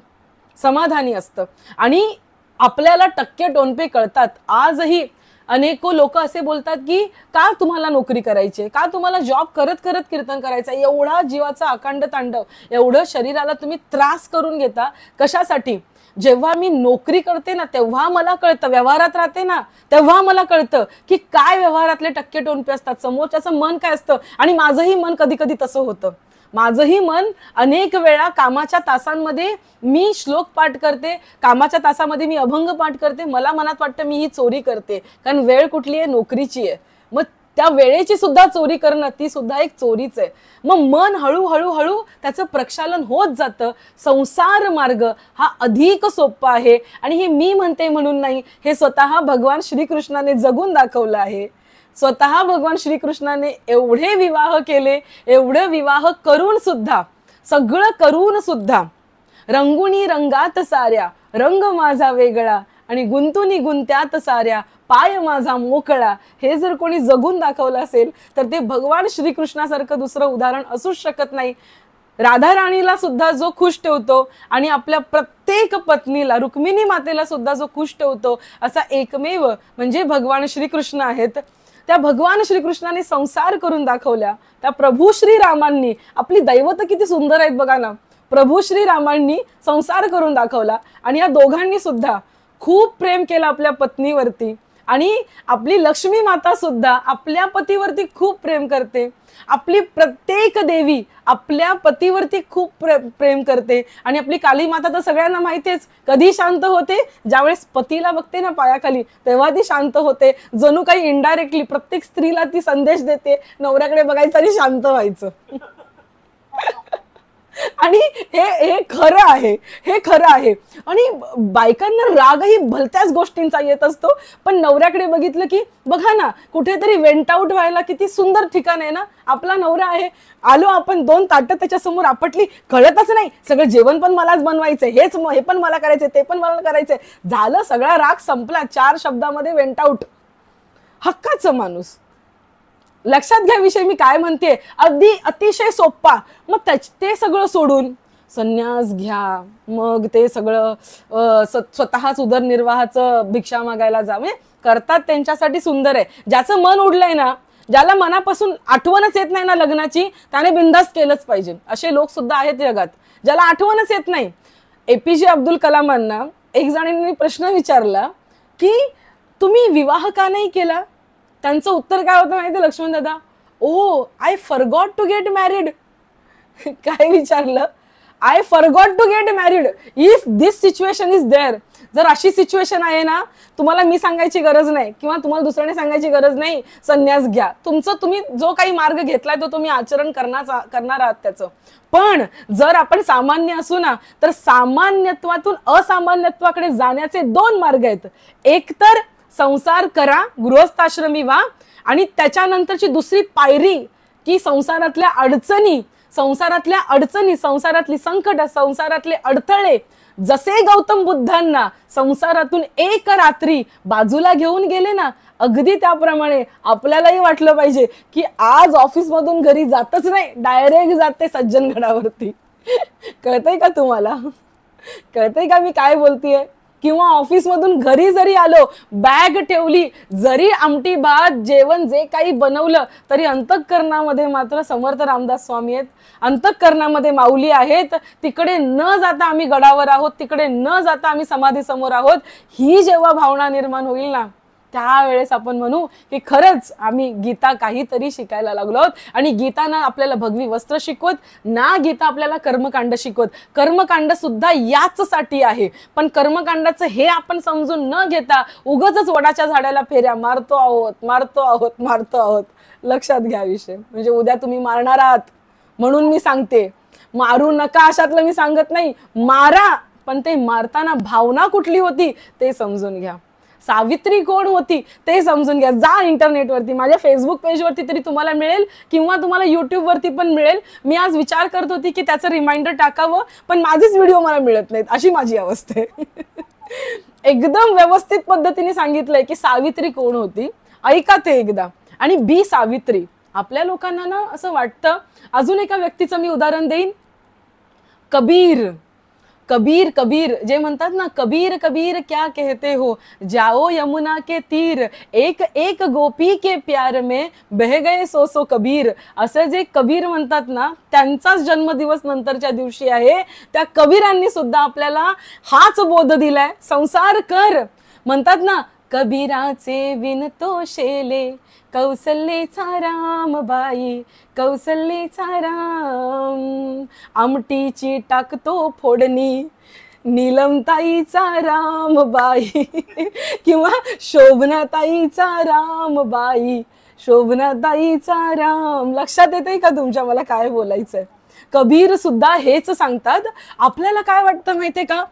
समाधानी असतं. आणि आपल्याला टक्के टोनपे कळतात. आजही अनेको लोक असे बोलतात की का तुम्हाला नोकरी करायची, का तुम्हाला जॉब करत करत कीर्तन करायचं, एवढा जीवाचा अखंड तांडव, एवढं शरीराला तुम्ही त्रास करून घेता कशासाठी? जेव्हा मी नोकरी करते ना तेव्हा मला कळतं, व्यवहारात राहते ना तेव्हा मला कळतं की काय व्यवहारातले टक्के टोनपे असतात, समोरच्याचं मन काय असतं. आणि माझंही मन कधी कधी तसं होतं. माझंही मन अनेक वेळा कामाच्या तासांमध्ये मी श्लोक पाठ करते, कामाच्या तासामध्ये मी अभंग पाठ करते, मला मनात वाटतं मी ही चोरी करते, कारण वेळ कुठली आहे, नोकरीची आहे. मग त्या वेळेची सुद्धा चोरी करणं ती सुद्धा एक चोरीच आहे. मग मन हळूहळू हळू त्याचं प्रक्षालन होत जातं. संसार मार्ग हा अधिक सोपा आहे आणि हे मी म्हणते म्हणून नाही, हे स्वतः भगवान श्रीकृष्णाने जगून दाखवलं आहे. स्वतः भगवान श्रीकृष्णाने एवढे विवाह केले, एवढे विवाह करून सुद्धा, सगळं करून सुद्धा, रंगुणी रंगात साऱ्या रंग माझा वेगळा आणि गुंतुनी गुंत्यात साऱ्या पाय माझा मोकळा, हे जर कोणी जगून दाखवलं असेल तर ते भगवान श्रीकृष्णासारखं दुसरं उदाहरण असूच शकत नाही. राधा राणीला सुद्धा जो खुश ठेवतो आणि आपल्या प्रत्येक पत्नीला, रुक्मिणी मातेला सुद्धा जो खुश ठेवतो असा एकमेव म्हणजे भगवान श्रीकृष्ण आहेत. त्या भगवान श्रीकृष्णाने संसार करून दाखवल्या. त्या प्रभू श्रीरामांनी, आपली दैवत किती सुंदर आहेत बघा ना, प्रभू श्रीरामांनी संसार करून दाखवला आणि या दोघांनी सुद्धा खूप प्रेम केलं आपल्या पत्नीवरती. आणि आपली लक्ष्मी माता सुद्धा आपल्या पतीवरती खूप प्रेम करते. आपली प्रत्येक देवी आपल्या पतीवरती खूप प्रेम करते. आणि आपली काली माता तर सगळ्यांना माहितीच, कधी शांत होते, ज्यावेळेस पतीला बघते ना पायाखाली तेव्हा ती शांत होते. जणू काही इनडायरेक्टली प्रत्येक स्त्रीला ती संदेश देते, नवऱ्याकडे बघायचं आणि शांत व्हायचं. आणि हे खरं आहे, हे खरं आहे. आणि बायकांना रागही भलत्याच गोष्टींचा येत असतो, पण नवऱ्याकडे बघितलं की बघा ना, कुठेतरी वेंट आउट व्हायला किती सुंदर ठिकाण आहे ना, आपला नवरा आहे. आलो आपण, 2 ताटं त्याच्या समोर आपटली, कळतच नाही, सगळं जेवण पण मलाच बनवायचंय, हे पण मला करायचंय, ते पण मला करायचंय, झालं, सगळा राग संपला, 4 शब्दामध्ये वेंट आउट. हक्काचं माणूस. लक्षात घ्या विषय मी काय म्हणते, अगदी अतिशय सोप्पा. मग ते सगळं सोडून संन्यास घ्या, मग ते सगळं स्वतःच उदरनिर्वाहाचं भिक्षा मागायला जा, म्हणजे करतात त्यांच्यासाठी सुंदर आहे. ज्याचं मन उडलंय ना, ज्याला मनापासून आठवणच येत नाही ना लग्नाची, त्याने बिनधास्त केलंच पाहिजे. असे लोक सुद्धा आहेत जगात, ज्याला आठवणच येत नाही. APJ अब्दुल कलामांना एक जणांनी प्रश्न विचारला की तुम्ही विवाह का नाही केला? त्यांचं उत्तर काय होतं माहिती लक्ष्मण दादा? Oh I forgot to get married. काय विचारलं? I forgot to get married. If this situation is there, जर अशी सिच्युएशन आहे ना, तुम्हाला मी सांगायची गरज नाही किंवा तुम्हाला दुसऱ्याने सांगायची गरज नाही, संन्यास घ्या. तुम्ही जो काही मार्ग घेतलाय तो तुम्ही आचरण करणार आहात त्याचं. पण जर आपण सामान्य असू ना, तर सामान्यत्वातून असामान्यत्वाकडे जाण्याचे 2 मार्ग आहेत. एक तर संसार करा, गृहस्थाश्रमी व्हा, आणि त्याच्यानंतरची दुसरी पायरी की संसारातल्या अडचणी, संसारातली संकट, संसारातले अडथळे, जसे गौतम बुद्धांना संसारातून एक रात्री बाजूला घेऊन गेले ना, अगदी त्याप्रमाणे आपल्यालाही वाटलं पाहिजे की आज ऑफिस मधून घरी जातच नाही, डायरेक्ट जाते सज्जनगडावरती. कळतंय का तुम्हाला? कळतंय का मी काय बोलतेय? किंवा ऑफिस मधून घरी जरी आलो, बॅग ठेवली, जरी आमटी भात जेवण जे काही बनवलं, तरी अंतःकरणामध्ये मात्र समर्थ रामदास स्वामी आहेत, अंतःकरणामध्ये माऊली आहेत. तिकडे न जाता आम्ही गडावर आहोत, तिकडे न जाता आम्ही समाधी समोर आहोत. ही जेव्हा भावना निर्माण होईल ना, त्यावेळेस आपण म्हणू की खरंच आम्ही गीता काहीतरी शिकायला लागलो आहोत. आणि गीता ना आपल्याला भगवी वस्त्र शिकवत, ना गीता आपल्याला कर्मकांड शिकवत. कर्मकांड सुद्धा याच साठी आहे, पण कर्मकांडाचं हे आपण समजून न घेता उगाचच वडाच्या झाडाला फेऱ्या मारतो आहोत. लक्षात घ्या विषय, म्हणजे उद्या तुम्ही मारणार आहात म्हणून मी सांगते. मारू नका अशातलं मी सांगत नाही, मारा, पण ते मारताना भावना कुठली होती ते समजून घ्या. सावित्री कोण होती ते समजून घ्या. जा इंटरनेटवरती, माझ्या फेसबुक पेजवरती तरी तुम्हाला मिळेल किंवा तुम्हाला युट्यूबवरती पण मिळेल. मी आज विचार करत होती की त्याचं रिमाइंडर टाकावं, पण माझेच व्हिडिओ मला मिळत नाहीत, अशी माझी अवस्था आहे. एकदम व्यवस्थित पद्धतीने सांगितलंय की सावित्री कोण होती, ऐका ते एकदा. आणि बी सावित्री. आपल्या लोकांना ना असं वाटतं, अजून एका व्यक्तीचं मी उदाहरण देईन, कबीर. कबीर कबीर जे म्हणतात ना, कबीर कबीर क्या कहते हो, जाओ यमुना के तीर, एक एक गोपी के प्यार में बह गए सो सो कबीर. असं जे कबीर म्हणतात ना, त्यांचाच जन्मदिवस नंतरच्या दिवशी आहे. त्या कबीरांनी सुद्धा आपल्याला हाच बोध दिलाय, संसार कर. म्हणतात ना, कबीराचे विनतो शेले, कौसल्याचा रामबाई, कौसल्याचा राम, आमटीची टाकतो फोडणी, नीलमताईचा रामबाई, किंवा शोभनाताईचा रामबाई, शोभनाताईचा राम. लक्षात येते का तुमच्या मला काय बोलायचंय? कबीर सुद्धा हेच सांगतात. आपल्याला काय वाटतं माहितीये का,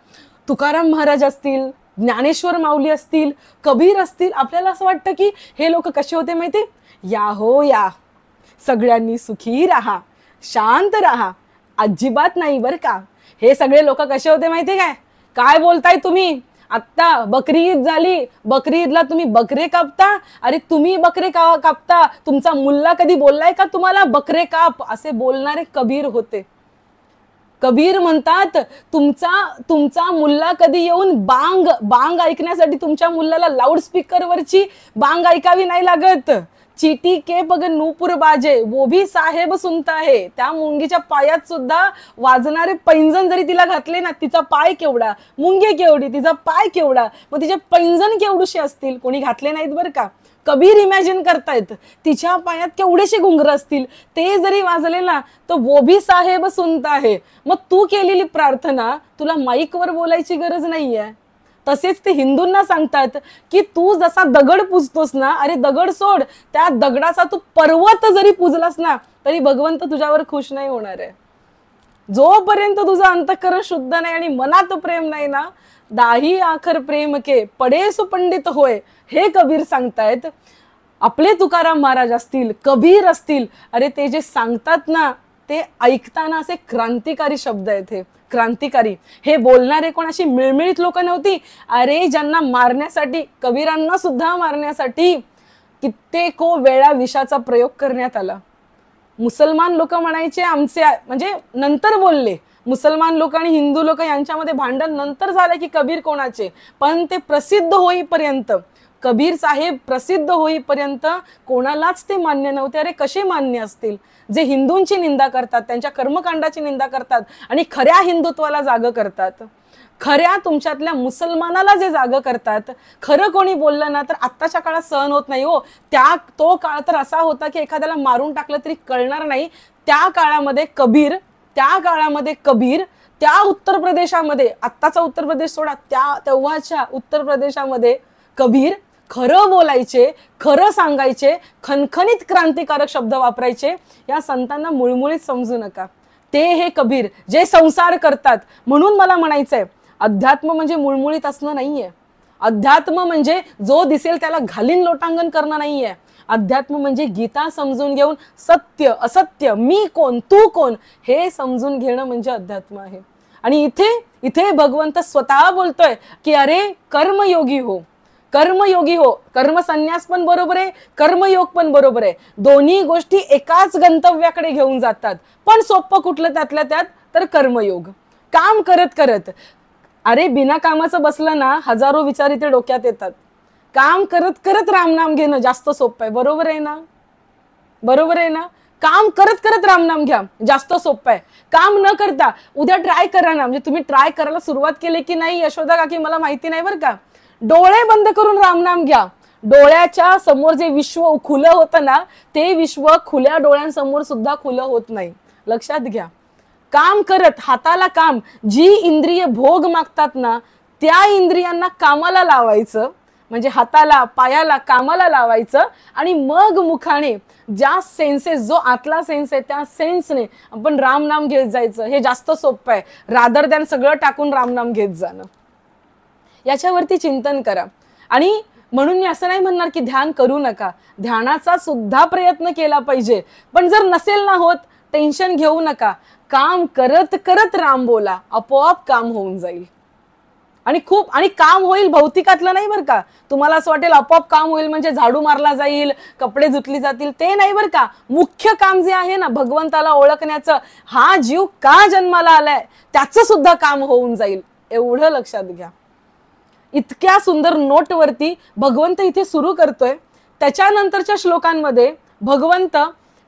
तुकाराम महाराज असतील, ज्ञानेश्वर माऊली असतील, कबीर असतील, आपल्याला असं वाटतं की हे लोक कसे होते माहिती, या हो या, सगळ्यांनी सुखी राहा, शांत राहा, अजिबात नाही बर का. हे सगळे लोक कसे होते माहिती काय? काय बोलताय तुम्ही? आत्ता बकरी ईद झाली, बकरी ईदला तुम्ही बकरे कापता. अरे तुम्ही बकरे कापता, तुमचा मुल्ला कधी बोललाय का तुम्हाला बकरे काप? असे बोलणारे कबीर होते. कबीर म्हणतात, तुमचा मुल्ला कधी येऊन बांग ऐकण्यासाठी तुमच्या मुल्लाला लाऊडस्पीकरवरची बांग ऐकावी नाही लागत. चीटी के बगन नूपुर बाजे, वो भी साहेब सुनता है. त्या मुंगीच्या पायात सुद्धा वाजणारे पैंजण जरी तिला घातले ना, तिचा पाय केवढा, मुंगी केवढी, तिचा पाय केवढा, मग तिचे पैंजण केवढूशे असतील. कोणी घातले नाहीत बरं का. कबीर इमॅजिन करतायत तिच्या पायात केवढेशे घुंगर असतील, ते जरी वाजले ना तर वो भी साहेब सुनता है. मग तू केलेली प्रार्थना तुला माईकवर बोलायची गरज नाहीये. तसेच ते हिंदूंना सांगतात की तू जसा दगड पूजतोस ना, अरे दगड सोड, त्या दगडाचा तू पर्वत जरी पूजलास ना तरी भगवंत तुझ्यावर खुश नाही होणार आहे. जोपर्यंत तुझं अंतःकरण शुद्ध नाही आणि मनात प्रेम नाही ना, दाही आखर प्रेम के पडे सुपंडित होय, हे कबीर सांगतायत. आपले तुकाराम महाराज असतील, कबीर असतील, अरे ते जे सांगतात ना ते ऐकताना असे क्रांतिकारी शब्द आहेत. हे क्रांतिकारी. हे बोलणारे कोण अशी मिळमिळीत लोक नव्हती. अरे ज्यांना मारण्यासाठी, कबीरांना सुद्धा मारण्यासाठी कित्येको वेळा विषाचा प्रयोग करण्यात आला. मुसलमान लोक म्हणायचे आमचे, म्हणजे नंतर बोलले, मुसलमान लोक आणि हिंदू लोक यांच्यामध्ये भांडण नंतर झालं की कबीर कोणाचे, पण ते प्रसिद्ध होईपर्यंत, कबीर साहेब प्रसिद्ध होईपर्यंत कोणालाच ते मान्य नव्हते. अरे कसे मान्य असतील? जे हिंदूंची निंदा करतात, त्यांच्या कर्मकांडाची निंदा करतात आणि खऱ्या हिंदुत्वाला जागं करतात, खऱ्या तुमच्यातल्या मुसलमानाला जे जागं करतात, खरं कोणी बोललं ना तर आत्ताच्या काळात सहन होत नाही हो. तो काळ तर असा होता की एखाद्याला मारून टाकलं तरी कळणार नाही. त्या काळामध्ये कबीर, त्या उत्तर प्रदेशामध्ये, आत्ताचा उत्तर प्रदेश सोडा, तेव्हाच्या उत्तर प्रदेशामध्ये कबीर खरं बोलायचे, खरं सांगायचे, खणखणीत क्रांतिकारक शब्द वापरायचे. या संतांना मुळमुळीत समजू नका. ते हे कबीर जे संसार करतात. म्हणून मला म्हणायचंय, अध्यात्म म्हणजे मुळमुळीत असणं नाहीये. अध्यात्म म्हणजे जो दिसेल त्याला घालीन लोटांगण करणं नाहीये. अध्यात्म म्हणजे गीता समजून घेऊन सत्य असत्य, मी कोण तू कोण हे समजून घेणं म्हणजे अध्यात्म आहे. आणि इथे भगवंत स्वतः बोलतोय की अरे कर्मयोगी हो, कर्मयोगी हो. कर्मसन्यास पण बरोबर आहे, कर्मयोग पण बरोबर आहे. दोन्ही गोष्टी एकाच गंतव्याकडे घेऊन जातात. पण सोपं कुठलं त्यातल्या त्यात तर कर्मयोग. काम करत करत, अरे बिना कामाचं बसलं ना हजारो विचार इथे डोक्यात येतात. काम करत करत रामनाम घेणं जास्त सोपं आहे. बरोबर आहे ना? बरोबर आहे ना? काम करत करत रामनाम घ्या, जास्त सोपं आहे. काम न करता उद्या ट्राय करा ना. म्हणजे तुम्ही ट्राय करायला सुरुवात केली की नाही यशोदा काकी मला माहिती नाही बरं का. डोळे बंद करून रामनाम घ्या. डोळ्याच्या समोर जे विश्व खुलं होतं ना, ते विश्व खुल्या डोळ्यांसमोर सुद्धा खुलं होत नाही. लक्षात घ्या. काम करत, हाताला काम, जी इंद्रिय भोग मागतात ना त्या इंद्रियांना कामाला लावायचं म्हणजे हाताला पायाला कामाला लावायचं आणि मग मुखाने ज्या सेन्सेस, जो आतला सेन्स आहे त्या सेन्सने आपण रामनाम घेत जायचं. हे जास्त सोपं आहे रादर दॅन सगळं टाकून रामनाम घेत जाणं. याच्यावरती चिंतन करा. आणि म्हणून मी असं नाही म्हणणार की ध्यान करू नका, ध्यानाचा सुद्धा प्रयत्न केला पाहिजे. पण जर नसेल ना होत, टेन्शन घेऊ नका. काम करत करत राम बोला, आपोआप काम होऊन जाईल. आणि काम होईल भौतिकातलं नाही बरं का. तुम्हाला असं वाटेल आपोआप काम होईल म्हणजे झाडू मारला जाईल, कपडे धुतली जातील, ते नाही बरं का. मुख्य काम जे आहे ना भगवंताला ओळखण्याचं, हा जीव का जन्माला आलाय त्याचं सुद्धा काम होऊन जाईल, एवढं लक्षात घ्या. इतक्या सुंदर नोटवरती भगवंत इथे सुरू करतोय. त्याच्यानंतरच्या श्लोकांमध्ये भगवंत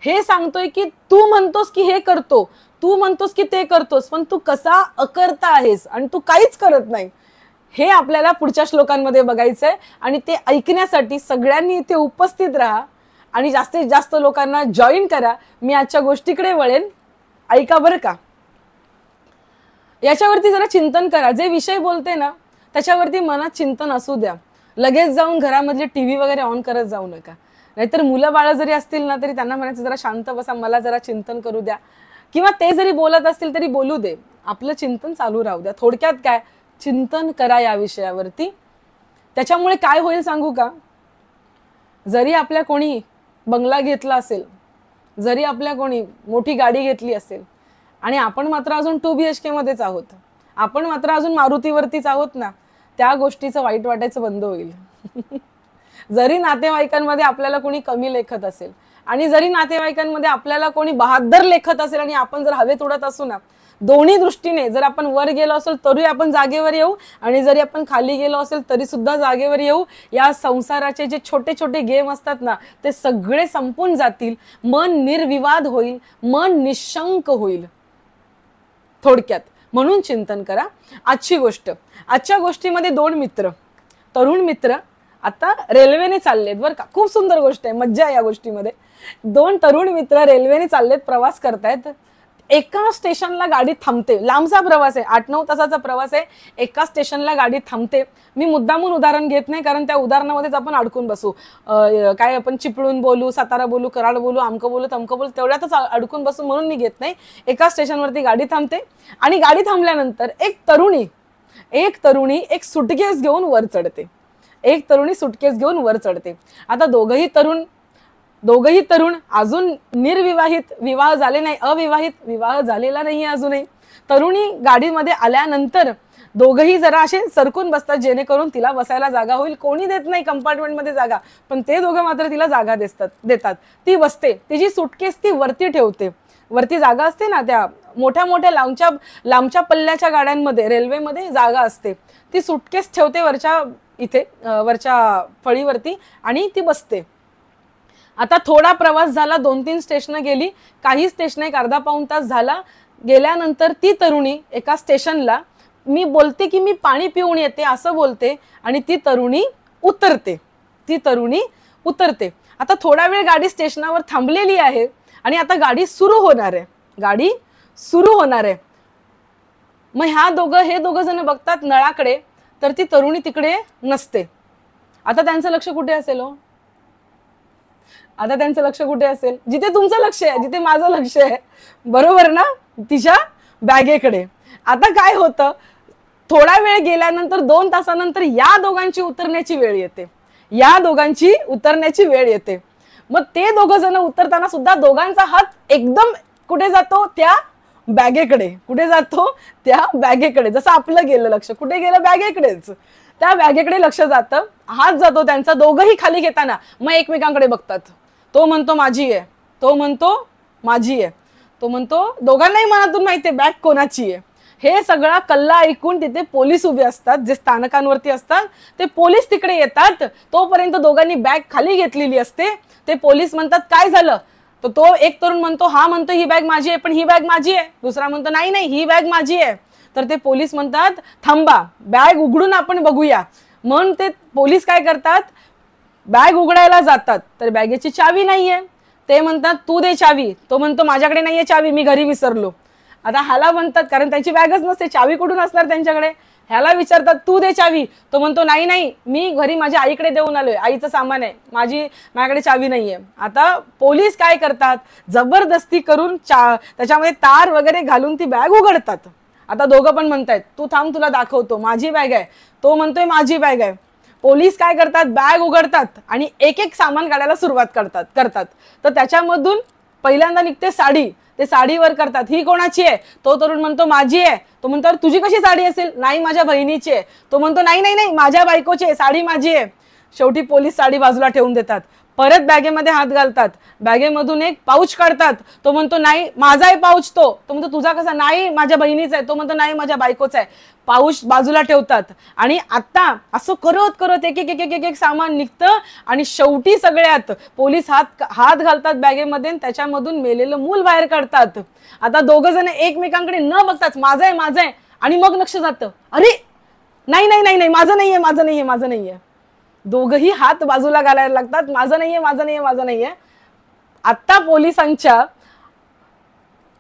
हे सांगतोय की तू म्हणतोस की हे करतो, तू म्हणतोस की ते करतोस, पण तू कसा अकर्ता आहेस आणि तू काहीच करत नाही, हे आपल्याला पुढच्या श्लोकांमध्ये बघायचंय. आणि ते ऐकण्यासाठी सगळ्यांनी इथे उपस्थित राहा आणि जास्तीत जास्त लोकांना जॉईन करा. मी आजच्या गोष्टीकडे वळेन, ऐका बरं का. याच्यावरती जरा चिंतन करा. जे विषय बोलते ना त्याच्यावरती मनात चिंतन असू द्या. लगेच जाऊन घरामधले टीव्ही वगैरे ऑन करत जाऊ नका. नाहीतर मुलं बाळ जरी असतील ना तरी त्यांना म्हणायचं जरा शांत बसा, मला जरा चिंतन करू द्या. किंवा ते जरी बोलत असतील तरी बोलू दे, आपलं चिंतन चालू राहू द्या. थोडक्यात काय, चिंतन करा या विषयावरती. त्याच्यामुळे काय होईल सांगू का, जरी आपल्या कोणी बंगला घेतला असेल, जरी आपल्या कोणी मोठी गाडी घेतली असेल आणि आपण मात्र अजून 2 BHK मध्येच आहोत, आपण मात्र अजून मारुतीवरतीच आहोत ना, त्या गोष्टीचं वाईट वाटायचं बंद होईल. जरी नातेवाईकांमध्ये आपल्याला कोणी कमी लेखत असेल आणि जरी नातेवाईकांमध्ये आपल्याला कोणी बहादर लेखत असेल आणि आपण जर हवेत उडत असू ना, दोन्ही दृष्टीने जर आपण वर गेलो असेल तरी आपण जागेवर येऊ आणि जरी आपण खाली गेलो असेल तरी सुद्धा जागेवर येऊ. या संसाराचे जे छोटे छोटे गेम असतात ना ते सगळे संपून जातील. मन निर्विवाद होईल, मन निशंक होईल. थोडक्यात म्हणून चिंतन करा. आजच्या गोष्टीमध्ये 2 मित्र, तरुण मित्र आता रेल्वेने चाललेत बरं का. खूप सुंदर गोष्ट आहे, मज्जा आहे या गोष्टीमध्ये. 2 तरुण मित्र रेल्वेने चाललेत, प्रवास करतायत. एका स्टेशनला गाडी थांबते, लांबचा प्रवास आहे, 8-9 तासाचा प्रवास आहे. एका स्टेशनला गाडी थांबते. मी मुद्दामून उदाहरण घेत नाही कारण त्या उदाहरणामध्येच आपण अडकून बसू. काय आपण चिपळूण बोलू, सातारा बोलू, कराड बोलू, अमकं बोलू, तमकं बोलू, तेवढ्यातच अडकून बसू म्हणून मी घेत नाही. एका स्टेशनवरती गाडी थांबते आणि गाडी थांबल्यानंतर एक तरुणी एक सुटकेस घेऊन वर चढते. एक तरुणी सुटकेस घेऊन वर चढते. आता दोघही तरुण अजून निर्विवाहित, विवाह झाले नाही, अविवाहित, विवाह झालेला नाही अजूनही. तरुणी गाडीमध्ये आल्यानंतर दोघही जरा असे सरकून बसतात जेणेकरून तिला बसायला जागा होईल. कोणी देत नाही कंपार्टमेंटमध्ये जागा, पण ते दोघं मात्र तिला जागा देतात. ती बसते, तिची सुटकेस ती वरती ठेवते. वरती जागा असते ना, त्या मोठ्या मोठ्या लांबच्या पल्ल्याच्या गाड्यांमध्ये, रेल्वेमध्ये जागा असते. ती सुटकेस ठेवते वरच्या फळीवरती आणि ती बसते. आता थोडा प्रवास झाला, 2-3 स्टेशनं गेली, काही स्टेशन एक अर्धा-पाऊण तास झाला. गेल्यानंतर ती तरुणी एका स्टेशनला, मी बोलते की मी पाणी पिऊन येते असं बोलते आणि ती तरुणी उतरते. आता थोडा वेळ गाडी स्टेशनावर थांबलेली आहे आणि आता गाडी सुरू होणार आहे. मग हे दोघं जण बघतात नळाकडे, तर ती तरुणी तिकडे नसते. आता त्यांचं लक्ष कुठे असेल हो? आता त्यांचं लक्ष कुठे असेल? जिथे तुमचं लक्ष आहे, जिथे माझं लक्ष आहे, बरोबर ना, तिच्या बॅगेकडे. आता काय होतं, थोडा वेळ गेल्यानंतर 2 तासानंतर या दोघांची उतरण्याची वेळ येते. मग ते दोघं जण उतरताना सुद्धा दोघांचा हात एकदम कुठे जातो, त्या बॅगेकडे. जसं आपलं गेलं लक्ष कुठे गेलं, बॅगेकडेच. त्या बॅगेकडे लक्ष जातं, हात जातो त्यांचा. दोघंही खाली घेताना मग एकमेकांकडे बघतात. तो म्हणतो माझी आहे, तो म्हणतो दोघांनाही मनातून माहितीये बॅग कोणाची आहे. हे सगळा कल्ला ऐकून तिथे पोलीस उभे असतात, जे स्थानकांवरती असतात. ते पोलीस तिकडे येतात. तोपर्यंत दोघांनी बॅग खाली घेतलेली असते. ते पोलीस म्हणतात काय झालं, तर तो एक तरुण म्हणतो हा म्हणतो ही बॅग माझी आहे, पण ही बॅग माझी आहे. दुसरा म्हणतो नाही ही बॅग माझी आहे. तर ते पोलीस म्हणतात थांबा, बॅग उघडून आपण बघूया. म्हणून ते पोलीस काय करतात, बॅग उघडायला जातात, तर बॅगेची चावी नाहीये. ते म्हणतात तू दे चावी. तो म्हणतो माझ्याकडे नाहीये चावी, मी घरी विसरलो. आता हाला म्हणतात, कारण त्यांची बॅगच नसते, चावी कुठून असणार त्यांच्याकडे. ह्याला विचारतात तू दे चावी, तो म्हणतो नाही नाही मी घरी माझ्या आईकडे देऊन आलोय, आईचं सामान आहे, माझ्याकडे चावी नाहीये. आता पोलीस काय करतात, जबरदस्ती करून त्याच्यामध्ये तार वगैरे घालून ती बॅग उघडतात. आता दोघं पण म्हणतायत तू थांब तुला दाखवतो, माझी बॅग आहे, तो म्हणतोय माझी बॅग आहे. पोलीस काय करतात, बॅग उघडतात आणि एक एक सामान काढायला सुरुवात करतात. तर त्याच्यामधून पहिल्यांदा निघते साडी, ते साडीवर करतात, ही कोणाची आहे, तो तरुण म्हणतो माझी आहे. तो म्हणतो तुझी कशी साडी असेल, नाही माझ्या बहिणीची आहे. तो म्हणतो नाही नाही नाही माझ्या बायकोची आहे, साडी माझी आहे. शेवटी पोलीस साडी बाजूला ठेवून देतात, परत बॅगेमध्ये हात घालतात, बॅगेमधून एक पाऊच काढतात. तो म्हणतो नाही माझा आहे पाऊच. तो म्हणतो तुझा कसा, नाही माझ्या बहिणीचा आहे. तो म्हणतो नाही माझ्या बायकोचा आहे. पाऊच बाजूला ठेवतात आणि आता असं करत करत एक एक एक एक एक सामान निघतं आणि शेवटी सगळ्यात पोलीस हात घालतात बॅगेमध्ये, त्याच्यामधून मेलेलं मूल बाहेर काढतात. आता दोघं जण एकमेकांकडे न बघताच माझं आहे माझं आहे, आणि मग लक्ष जातं अरे नाही नाही नाही नाही माझं नाहीये माझं नाहीये माझं नाहीये. दोघही हात बाजूला घालायला लागतात, माझं नाहीये माझं नाहीये माझं नाहीये. आता पोलिसांच्या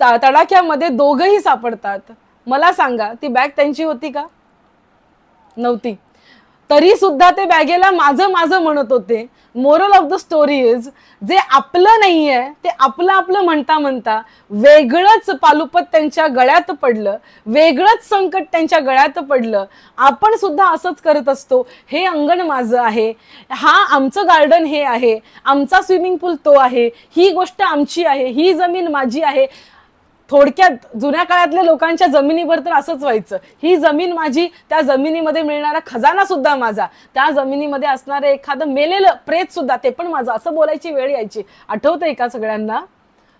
तडाख्यामध्ये दोघही सापडतात. मला सांगा ती बॅग त्यांची होती का, नव्हती. तरी सुद्धा ते बॅगेला माझं माझं म्हणत होते. Moral of the story is, जे आपलं नाहीये ते आपलं आपलं म्हणता म्हणता वेगळंच पालुपत त्यांच्या गळ्यात पडलं, वेगळंच संकट त्यांच्या गळ्यात पडलं. आपण सुद्धा असंच करत असतो, हे अंगण माझं आहे, हा आमचं गार्डन हे आहे, आमचा स्विमिंग पूल तो आहे, ही गोष्ट आमची आहे, ही जमीन माझी आहे. थोडक्यात जुन्या काळातल्या लोकांच्या जमिनीवर तर असंच व्हायचं, ही जमीन माझी, त्या जमिनीमध्ये मिळणारा खजाना सुद्धा माझा, त्या जमिनीमध्ये असणारं एखादं मेलेलं प्रेत सुद्धा ते पण माझं, असं बोलायची वेळ यायची. आठवतंय का सगळ्यांना?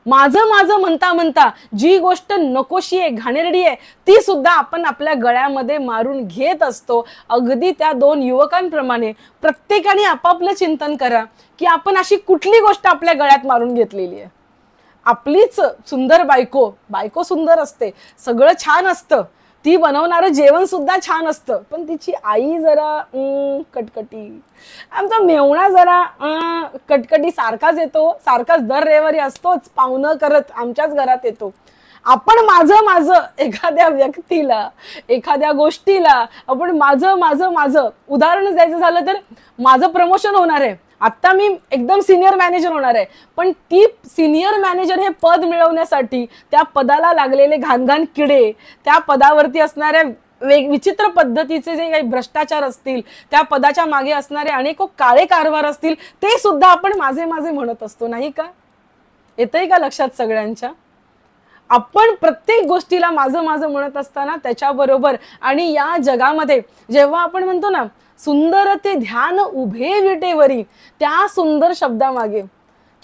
माझं माझं म्हणता म्हणता जी गोष्ट नकोशी आहे, घाणेरडी आहे, ती सुद्धा आपण आपल्या गळ्यामध्ये मारून घेत असतो. अगदी त्या दोन युवकांप्रमाणे प्रत्येकाने आपापलं चिंतन करा की आपण अशी कुठली गोष्ट आपल्या गळ्यात मारून घेतलेली आहे. आपलीच सुंदर बायको सुंदर असते, सगळं छान असतं, ती बनवणारं जेवण सुद्धा छान असतं, पण तिची आई जरा कटकटी, आमचा मेवणा जरा कटकटी सारखाच येतो, सारखाच दर रविवारी असतोच, पाहुणं करत आमच्याच घरात येतो. आपण माझं माझं एखाद्या व्यक्तीला, एखाद्या गोष्टीला आपण माझं माझं माझं, उदाहरण द्यायचं झालं तर माझं प्रमोशन होणार आहे, आता मी एकदम सिनियर मॅनेजर होणार आहे, पण ती सिनियर मॅनेजर हे पद मिळवण्यासाठी त्या पदाला लागलेले घाणघाण किडे, त्या पदावरती असणाऱ्या विचित्र पद्धतीचे जे काही भ्रष्टाचार असतील, त्या पदाच्या मागे असणारे अनेक काळे कारभार असतील, ते सुद्धा आपण माझे माझे म्हणत असतो, नाही का? येतंय का लक्षात सगळ्यांच्या? आपण प्रत्येक गोष्टीला माझं माझं म्हणत असताना त्याच्याबरोबर, आणि या जगामध्ये जेव्हा आपण म्हणतो ना सुंदर ते ध्यान उभे विटेवरी, त्या सुंदर शब्दामागे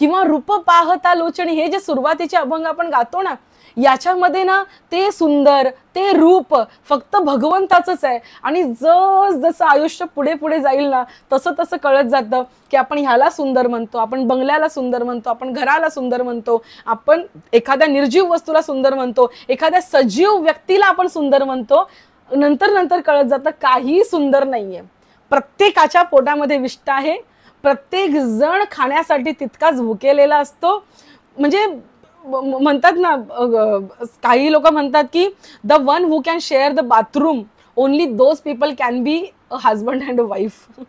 किंवा रूप पाहता लोचणी, हे जे सुरुवातीचे अभंग आपण गातो ना, याच्यामध्ये ना ते सुंदर, ते रूप फक्त भगवंताचंच आहे. आणि जस जसं आयुष्य पुढे पुढे जाईल ना, तसं तसं कळत जातं की आपण ह्याला सुंदर म्हणतो, आपण बंगल्याला सुंदर म्हणतो, आपण घराला सुंदर म्हणतो, आपण एखाद्या निर्जीव वस्तूला सुंदर म्हणतो, एखाद्या सजीव व्यक्तीला आपण सुंदर म्हणतो. नंतर नंतर कळत जातं काही सुंदर नाहीये. प्रत्येकाच्या पोटामध्ये विष्ट आहे, प्रत्येक जण खाण्यासाठी तितकाच भुकेलेला असतो. म्हणजे म्हणतात ना, काही लोक म्हणतात की the one who can share the bathroom, only those people can be a husband and a wife.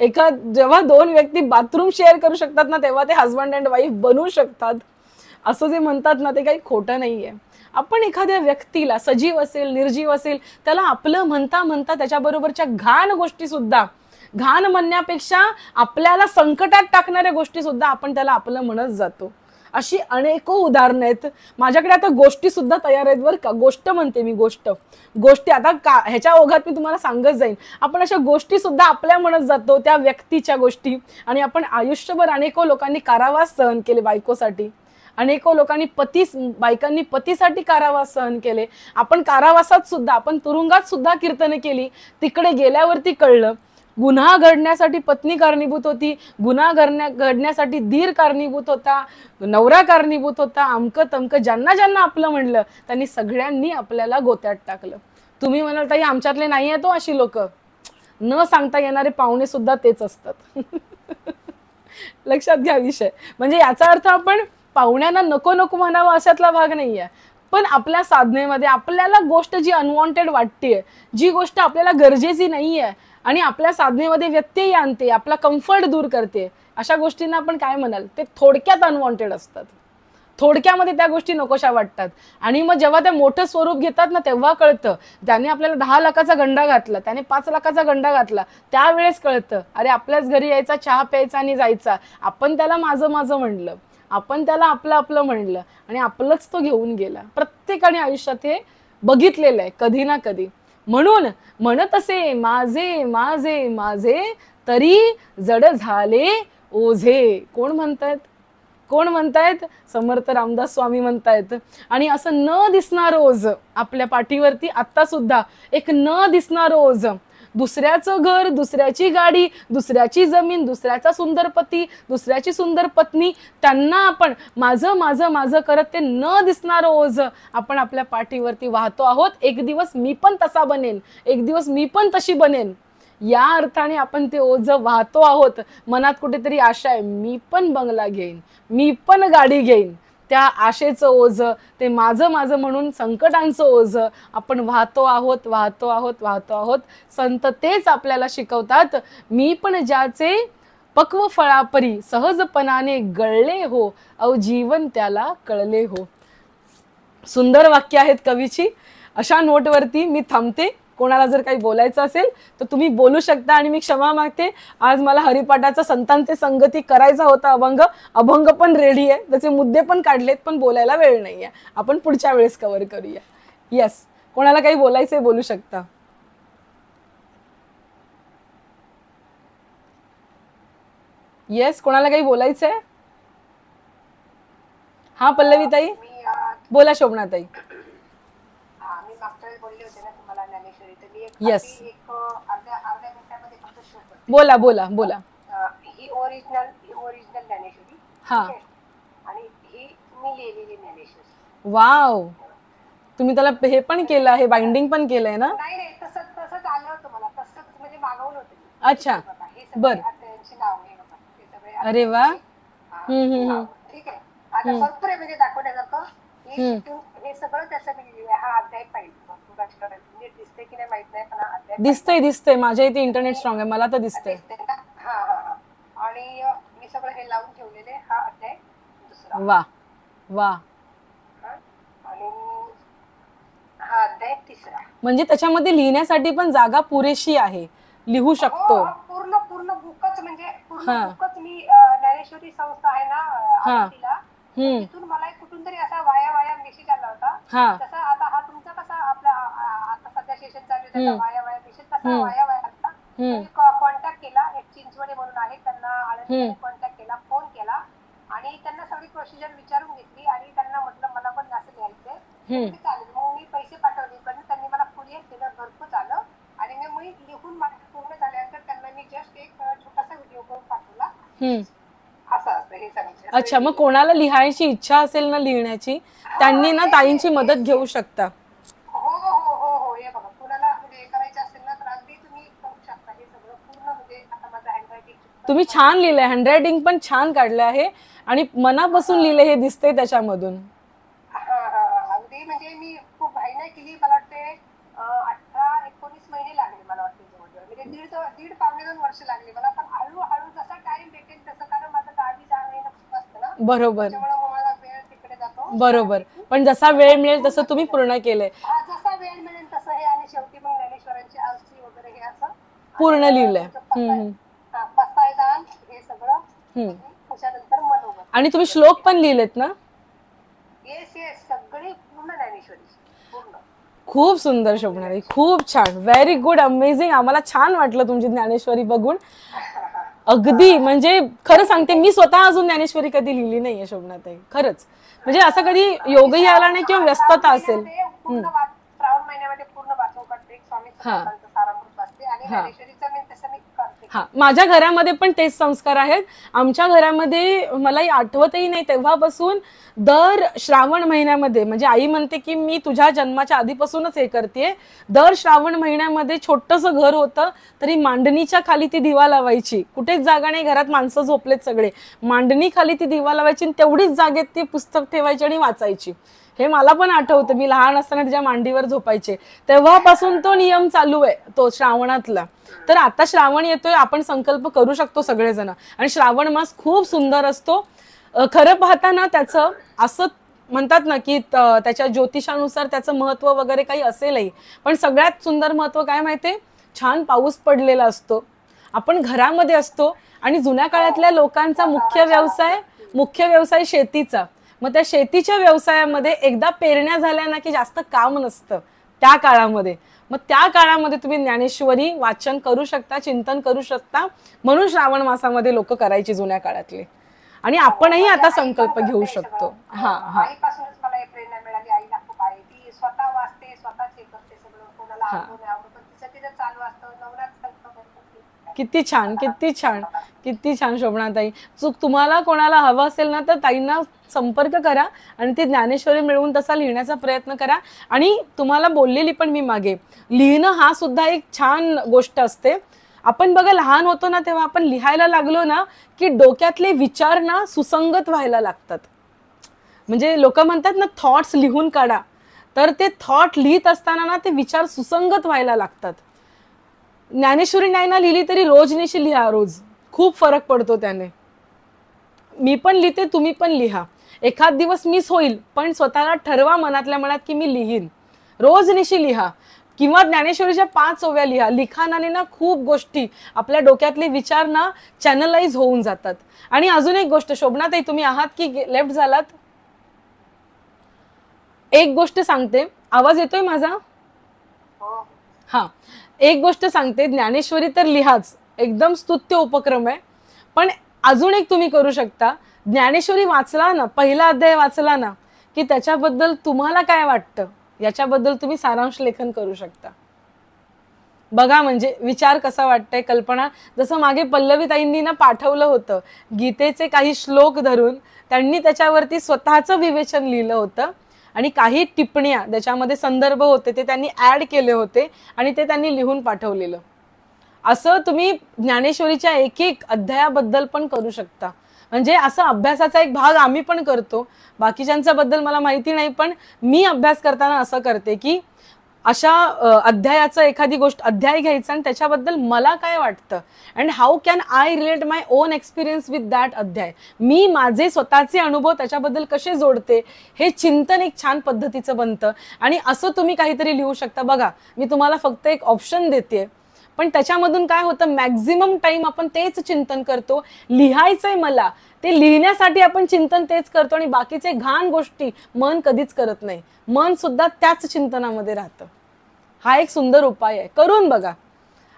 जेव्हा दोन व्यक्ती बाथरूम शेअर करू शकतात ना, तेव्हा ते हजबंड अँड वाईफ बनवू शकतात. असं जे म्हणतात ना, ते काही खोटं नाहीये. आपण एखाद्या व्यक्तीला, सजीव असेल निर्जीव असेल, त्याला आपलं म्हणता म्हणता त्याच्याबरोबरच्या घाण गोष्टी सुद्धा, घाण म्हणण्यापेक्षा आपल्याला संकटात टाकणाऱ्या गोष्टी सुद्धा आपण त्याला आपलं म्हणत जातो. अशी अनेको उदाहरणं आहेत. माझ्याकडे आता गोष्टी सुद्धा तयार आहेत बरं का. गोष्ट म्हणते मी, गोष्टी आता ह्याच्या ओघात मी तुम्हाला सांगत जाईन. आपण अशा गोष्टी सुद्धा आपल्या म्हणत जातो, त्या व्यक्तीच्या गोष्टी. आणि आपण आयुष्यभर अनेको लोकांनी कारावास सहन केले बायकोसाठी, अनेको लोकांनी बायकांनी पतीसाठी कारावास सहन केले. आपण कारावासात सुद्धा, आपण तुरुंगात सुद्धा कीर्तने केली. तिकडे गेल्यावरती कळलं गुन्हा घडण्यासाठी पत्नी कारणीभूत होती, गुन्हा घडण्यासाठी धीर कारणीभूत होता, नवरा कारणीभूत होता, अमकं तमकं ज्यांना ज्यांना आपलं म्हणलं त्यांनी सगळ्यांनी आपल्याला गोत्यात टाकलं. तुम्ही म्हणाल ताई आमच्यातले नाही आहेत हो अशी लोक, न सांगता येणारे पाहुणे सुद्धा तेच असतात. लक्षात घ्या विषय. म्हणजे याचा अर्थ आपण पाहुण्यांना नको नको म्हणावं अशातला भाग नाहीये. आपण आपल्या साधनेमध्ये आपल्याला गोष्ट जी अनवॉन्टेड वाटतेय, जी गोष्ट आपल्याला गरजेची नाहीये आणि आपल्या साधनेमध्ये व्यत्यय आणते, आपला कम्फर्ट दूर करते, अशा गोष्टींना आपण काय म्हणाल, ते थोडक्यात अनवॉन्टेड असतात. थोडक्यामध्ये त्या गोष्टी नकोशा वाटतात. आणि मग जेव्हा त्या मोठं स्वरूप घेतात ना, तेव्हा कळतं. त्याने आपल्याला 10 लाखाचा गंडा घातला, त्याने 5 लाखाचा गंडा घातला, त्यावेळेस कळतं अरे आपल्याच घरी यायचा, चहा प्यायचा आणि जायचा. आपण त्याला माझं माझं म्हणलं, आपण त्याला आपलं आपलं म्हणलं आणि आपलंच तो घेऊन गेला. प्रत्येकाने आयुष्यात हे बघितलेलं आहे कधी ना कधी. म्हणून म्हणत असे माझे माझे माझे तरी जड झाले ओझे. कोण म्हणतायत? कोण म्हणतायत? समर्थ रामदास स्वामी म्हणतायत. आणि असं न दिसणार ओझ आपल्या पाठीवरती आता सुद्धा एक न दिसणार ओझ, दुसऱ्याचं घर, दुसऱ्याची गाडी, दुसऱ्याची जमीन, दुसऱ्याचा सुंदर पती, दुसऱ्याची सुंदर पत्नी, त्यांना आपण माझं माझं माझं करत ते न दिसणार ओझ आपण आपल्या पाठीवरती वाहतो आहोत. एक दिवस मी पण तसा बनेन, एक दिवस मी पण तशी बनेन, या अर्थाने आपण ते ओझ वाहतो आहोत. मनात कुठेतरी आशा आहे, मी पण बंगला घेईन, मी पण गाडी घेईन. त्या आशेचं ओझ, ते माझं माझं म्हणून संकटांचं ओझ आपण वाहतो आहोत, वाहतो आहोत, वाहतो आहोत. संत तेच आपल्याला शिकवतात, मी पण ज्याचे पक्व फळापरी सहजपणाने गळले हो, अव जीवन त्याला कळले हो. सुंदर वाक्य आहेत कवीची. अशा नोटवरती मी थांबते. कोणाला जर काही बोलायचं असेल तर तुम्ही बोलू शकता. आणि मी क्षमा मागते, आज मला हरिपाठाचा संतांचे संगती करायचा होता अभंग पण रेडी आहे, त्याचे मुद्दे पण काढलेत, पण बोलायला वेळ नाहीये. आपण पुढच्या वेळेस कव्हर करूया. येस, कोणाला काही बोलायचंय बोलू शकता. येस, कोणाला काही बोलायचंय? हा पल्लवी ताई बोला. शोभना ताई. येस, बोला बोला बोला. ही ओरिजिनल ज्ञानेश्वरी. हा, आणि ही मी लिहिलेली ज्ञानेश्वरी. वाव, तुम्ही त्याला हे पण केलं आहे, बाइंडिंग पण केलंय ना? नाही तसंच आलं होतं मला, तसंच म्हणजे मागवलं होतं. अच्छा, बर. अरे वा. ठीक आहे. आता भरपूर आहे म्हणजे दाखवण्यासारखं. हे सगळं त्याचं मी लिहिलेलं आहे. हा अध्याय पाहिजे नीट दिसते की नाही माहित नाही, पण हा अध्याय दिसतंय. माझ्या इथे इंटरनेट स्ट्रॉंग आहे, मला तर दिसतंय. आणि मी सगळं हे लावून ठेवलेले. हा अध्याय दुसरा. वा वा. आणि हा अध्याय तिसरा. म्हणजे त्याच्यामध्ये लिहिण्यासाठी पण जागा पुरेशी आहे, लिहू शकतो. पूर्ण बुकच म्हणजे पूर्ण बुकच. मी ज्ञानेश्वरी संस्था आहे ना तिला, तिथून मला कुठून तरी असा वाया मेसेज आला होता. तसा आता हा तुमचा कसा आपला आता सध्या सेशन चालू आहे त्याचा वाया मेसेज, तसा वाया आला. कॉन्टॅक्ट केला, एक चिंचवडे म्हणून आहे, त्यांना आळंदीमध्ये कॉन्टॅक्ट केला, फोन केला आणि त्यांना सगळी प्रोसिजर विचारून घेतली आणि त्यांना म्हटलं मला पण असं लिहायचंय, चालेल. मग मी पैसे पाठवले, पण त्यांनी मला कुरिअर केलं, घरपोच आलं. आणि मी लिहून पूर्ण झाल्यानंतर त्यांना मी जस्ट एक छोटासा व्हिडिओ करून पाठवला. असं असतं हे सगळं. अच्छा, मग कोणाला लिहायची इच्छा असेल ना, लिहिण्याची, त्यांनी ना ताईंची मदत घेऊ शकता. हो. हे बघा, कुणाला म्हणजे करायचं असेल ना तर अगदी तुम्ही करू शकता. हे सगळं पूर्ण म्हणजे आता माझं हँडरायटिंग तुम्ही छान लिहिलंय, हँडरायटिंग पण छान काढलं आहे आणि मनापासून लिहिलंय, हे दिसतंय त्याच्यामधून. अगदी म्हणजे मी खूप घाई नाही केली. मला वाटते 18-19 महिने लागले मला वाटते जवळजवळ, म्हणजे दीड पावणे 2 वर्ष लागले मला. पण हळूहळू जसा टाइम भेटेल तसं, कारण माझं गावी जाणं येणं खूप असतं ना, बरोबर. त्याच्यामुळे मला वेळ तिकडे जातो. बरोबर, पण जसा वेळ मिळेल तसं तुम्ही पूर्ण केलंय. जसा वेळ मिळेल तसं हे. आणि शेवटी मग ज्ञानेश्वरांची आरती वगैरे हे असं पूर्ण लिहिलंय. पसायदान हे सगळं. त्याच्यानंतर मनोगत. आणि तुम्ही श्लोक पण लिहिलेत ना? येस, सगळी पूर्ण ज्ञानेश्वरी पूर्ण. खूप सुंदर शोभनाताई, खूप छान, व्हेरी गुड, अमेझिंग. आम्हाला छान वाटलं तुमची ज्ञानेश्वरी बघून. अगदी म्हणजे खरं सांगते, मी स्वतः अजून ज्ञानेश्वरी कधी लिहिली नाहीये शोभनाताई, खरंच. म्हणजे असं कधी योगही आला नाही किंवा व्यस्तता असेल. श्रावण महिन्यामध्ये पूर्ण वाचून काढते, स्वामी समर्थांचं सारामृत वाचते आणि ज्ञानेश्वरीचं मी तसं मी करते. हा, माझ्या घरामध्ये पण तेच संस्कार आहेत. आमच्या घरामध्ये मलाही आठवतही नाही तेव्हापासून दर श्रावण महिन्यामध्ये, म्हणजे आई म्हणते की मी तुझ्या जन्माच्या आधीपासूनच हे करते, दर श्रावण महिन्यामध्ये छोटंसं घर होतं तरी मांडणीच्या खाली ती दिवा लावायची. कुठेच जागा नाही, घरात माणसं झोपलेत सगळे, मांडणी खाली ती दिवा लावायची आणि तेवढीच जागेत ती पुस्तक ठेवायची आणि वाचायची. हे मला पण आठवतं, मी लहान असताना तिच्या मांडीवर झोपायचे, तेव्हापासून तो नियम चालू आहे तो श्रावणातला. तर आता श्रावण येतोय, आपण संकल्प करू शकतो सगळेजण, आणि श्रावण मास खूप सुंदर असतो. खरं पाहताना त्याचं असं म्हणतात ना की त्याच्या ज्योतिषानुसार त्याचं महत्व वगैरे काही असेलही, पण सगळ्यात सुंदर महत्व काय माहितीये, छान पाऊस पडलेला असतो, आपण घरामध्ये असतो, आणि जुन्या काळातल्या लोकांचा मुख्य व्यवसाय शेतीचा. मग त्या शेतीच्या व्यवसायामध्ये एकदा पेरण्या झाल्या ना की जास्त काम नसतं त्या काळामध्ये. मग त्या काळामध्ये तुम्ही ज्ञानेश्वरी वाचन करू शकता, चिंतन करू शकता, म्हणून श्रावण मासामध्ये लोक करायची जुन्या काळातले. आणि आपणही आता संकल्प घेऊ शकतो. हा हा आईपासूनच मला एक प्रेरणा मिळाली. आईला खूप आहे, ती स्वतः वाचते, स्वतःच हे करते सगळं, कोणाला आवडून आवडतं पण तिचं तिचं चालू असतं. नवरात्र किती छान, किती छान, किती छान शोभनाताई. तुम्हाला कोणाला हवं असेल ना तर ताईंना संपर्क करा आणि ती ज्ञानेश्वरी मिळवून तसा लिहिण्याचा प्रयत्न करा. आणि तुम्हाला बोललेली पण मी मागे, लिहिणं हा सुद्धा एक छान गोष्ट असते. आपण बघा लहान होतो ना तेव्हा आपण लिहायला लागलो ना की डोक्यातले विचार ना सुसंगत व्हायला लागतात. म्हणजे लोक म्हणतात ना थॉट्स लिहून काढा, तर ते थॉट लिहित असताना ना ते विचार सुसंगत व्हायला लागतात. ज्ञानेश्वरी नाही ना लिहिली तरी रोजनिशी लिहा, रोज खूप फरक पडतो त्याने. मी पण लिहिते, तुम्ही पण लिहा. एखाद दिवस मिस होईल पण स्वतःला ठरवा मनातल्या मनात की मी लिहीन. रोजनिशी लिहा किंवा ज्ञानेश्वरीच्या 5 ओव्या लिहा. लिखाणाने ना खूप गोष्टी, आपल्या डोक्यातले विचार ना चॅनलाइज होऊन जातात. आणि अजून एक गोष्ट, शोभनाताई तुम्ही आहात की लेफ्ट झालात? एक गोष्ट सांगते, आवाज येतोय माझा? हा, एक गोष्ट सांगते, ज्ञानेश्वरी तर लिहाच, एकदम स्तुत्य उपक्रम आहे. पण अजून एक तुम्ही करू शकता, ज्ञानेश्वरी वाचला ना, पहिला अध्याय वाचला ना की त्याच्याबद्दल तुम्हाला काय वाटतं याच्याबद्दल तुम्ही सारांश लेखन करू शकता. बघा म्हणजे विचार कसा वाटतंय, कल्पना. जसं मागे पल्लवी ताईंनी ना पाठवलं होतं गीतेचे काही श्लोक धरून, त्यांनी त्याच्यावरती स्वतःचं विवेचन लिहिलं होतं आणि काही टिप्पण्या त्याच्यामध्ये संदर्भ होते ते त्यांनी ऍड केले होते आणि ते त्यांनी लिहून पाठवलेलं. असं तुम्ही ज्ञानेश्वरीच्या एक एक अध्यायाबद्दल पण करू शकता. म्हणजे असं अभ्यासाचा एक भाग आम्ही पण करतो, बाकीच्यांच्या बद्दल मला माहिती नाही, पण मी अभ्यास करताना असं करते की अशा अध्यायाचं एखादी गोष्ट अध्याय घ्यायचा आणि त्याच्याबद्दल मला काय वाटतं and how can I relate my on experience with that अध्याय, मी माझे स्वतःचे अनुभव त्याच्याबद्दल कसे जोडते, हे चिंतन एक छान पद्धतीचं बनतं. आणि असं तुम्ही काहीतरी लिहू शकता. बघा मी तुम्हाला फक्त एक ऑप्शन देते, पण त्याच्यामधून काय होतं, मॅक्झिमम टाइम आपण तेच चिंतन करतो. लिहायचंय मला, ते लिहिण्यासाठी आपण चिंतन तेच करतो आणि बाकीचे घाण गोष्टी मन कधीच करत नाही. मन सुद्धा त्याच चिंतनामध्ये राहतं. हा एक सुंदर उपाय आहे, करून बघा.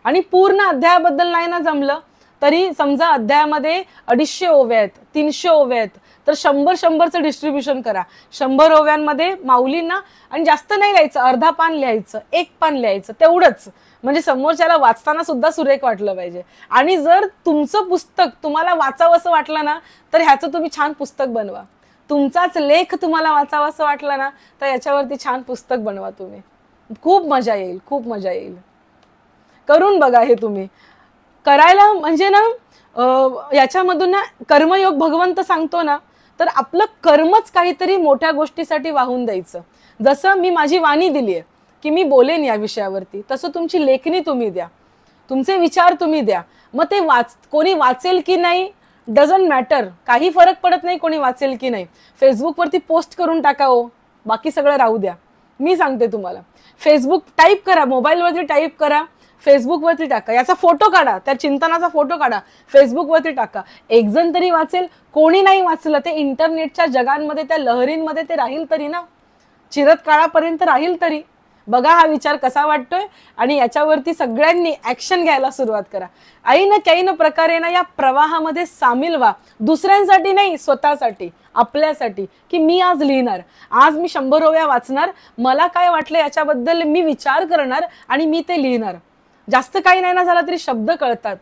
आणि पूर्ण अध्यायाबद्दल नाही ना जमलं तरी समजा अध्यायामध्ये 250 ओव्या आहेत, 300 ओव्या आहेत, तर 100-100चं डिस्ट्रीब्युशन करा. 100 ओव्यांमध्ये माऊलींना, आणि जास्त नाही लिहायचं, अर्धा पान लिहायचं, 1 पान लिहायचं, तेवढंच. म्हणजे समोरच्याला वाचताना सुद्धा सुरेख वाटलं पाहिजे. आणि जर तुमचं पुस्तक तुम्हाला वाचावं असं वाटलं ना तर ह्याचं तुम्ही छान पुस्तक बनवा. तुमचाच लेख तुम्हाला वाचावं असं वाटलं ना तर याच्यावरती छान पुस्तक बनवा तुम्ही. खूप मजा येईल, खूप मजा येईल. करून बघा हे तुम्ही. करायला म्हणजे ना याच्यामधून ना कर्मयोग भगवंत सांगतो ना, तर आपलं कर्मच काहीतरी मोठ्या गोष्टीसाठी वाहून द्यायचं. जसं मी माझी वाणी दिली आहे की मी बोलेन या विषयावरती, तसं तुमची लेखणी तुम्ही द्या, तुमचे विचार तुम्ही द्या. मग ते कोणी वाचेल की नाही डझंट मॅटर, काही फरक पडत नाही कोणी वाचेल की नाही. फेसबुकवरती पोस्ट करून टाका हो, बाकी सगळं राहू द्या. मी सांगते तुम्हाला, फेसबुक टाईप करा, मोबाईलवरती टाईप करा, फेसबुकवरती टाका, याचा फोटो काढा, त्या चिंतनाचा फोटो काढा, फेसबुकवरती टाका. एक जण तरी वाचेल. कोणी नाही वाचलं ते इंटरनेटच्या जगांमध्ये, त्या लहरींमध्ये ते राहील तरी ना, चिरत काळापर्यंत राहील तरी. बघा हा विचार कसा वाटतोय आणि याच्यावरती सगळ्यांनी ऍक्शन घ्यायला सुरुवात करा. ऐन कैन प्रकारे ना या प्रवाहामध्ये सामील व्हा. दुसऱ्यांसाठी नाही, स्वतःसाठी, आपल्यासाठी, की मी आज लिहिणार, आज मी 100 ओव्या वाचणार, मला काय वाटलं याच्याबद्दल मी विचार करणार आणि मी ते लिहिणार. जास्त काही नाही ना झालं तरी शब्द कळतात.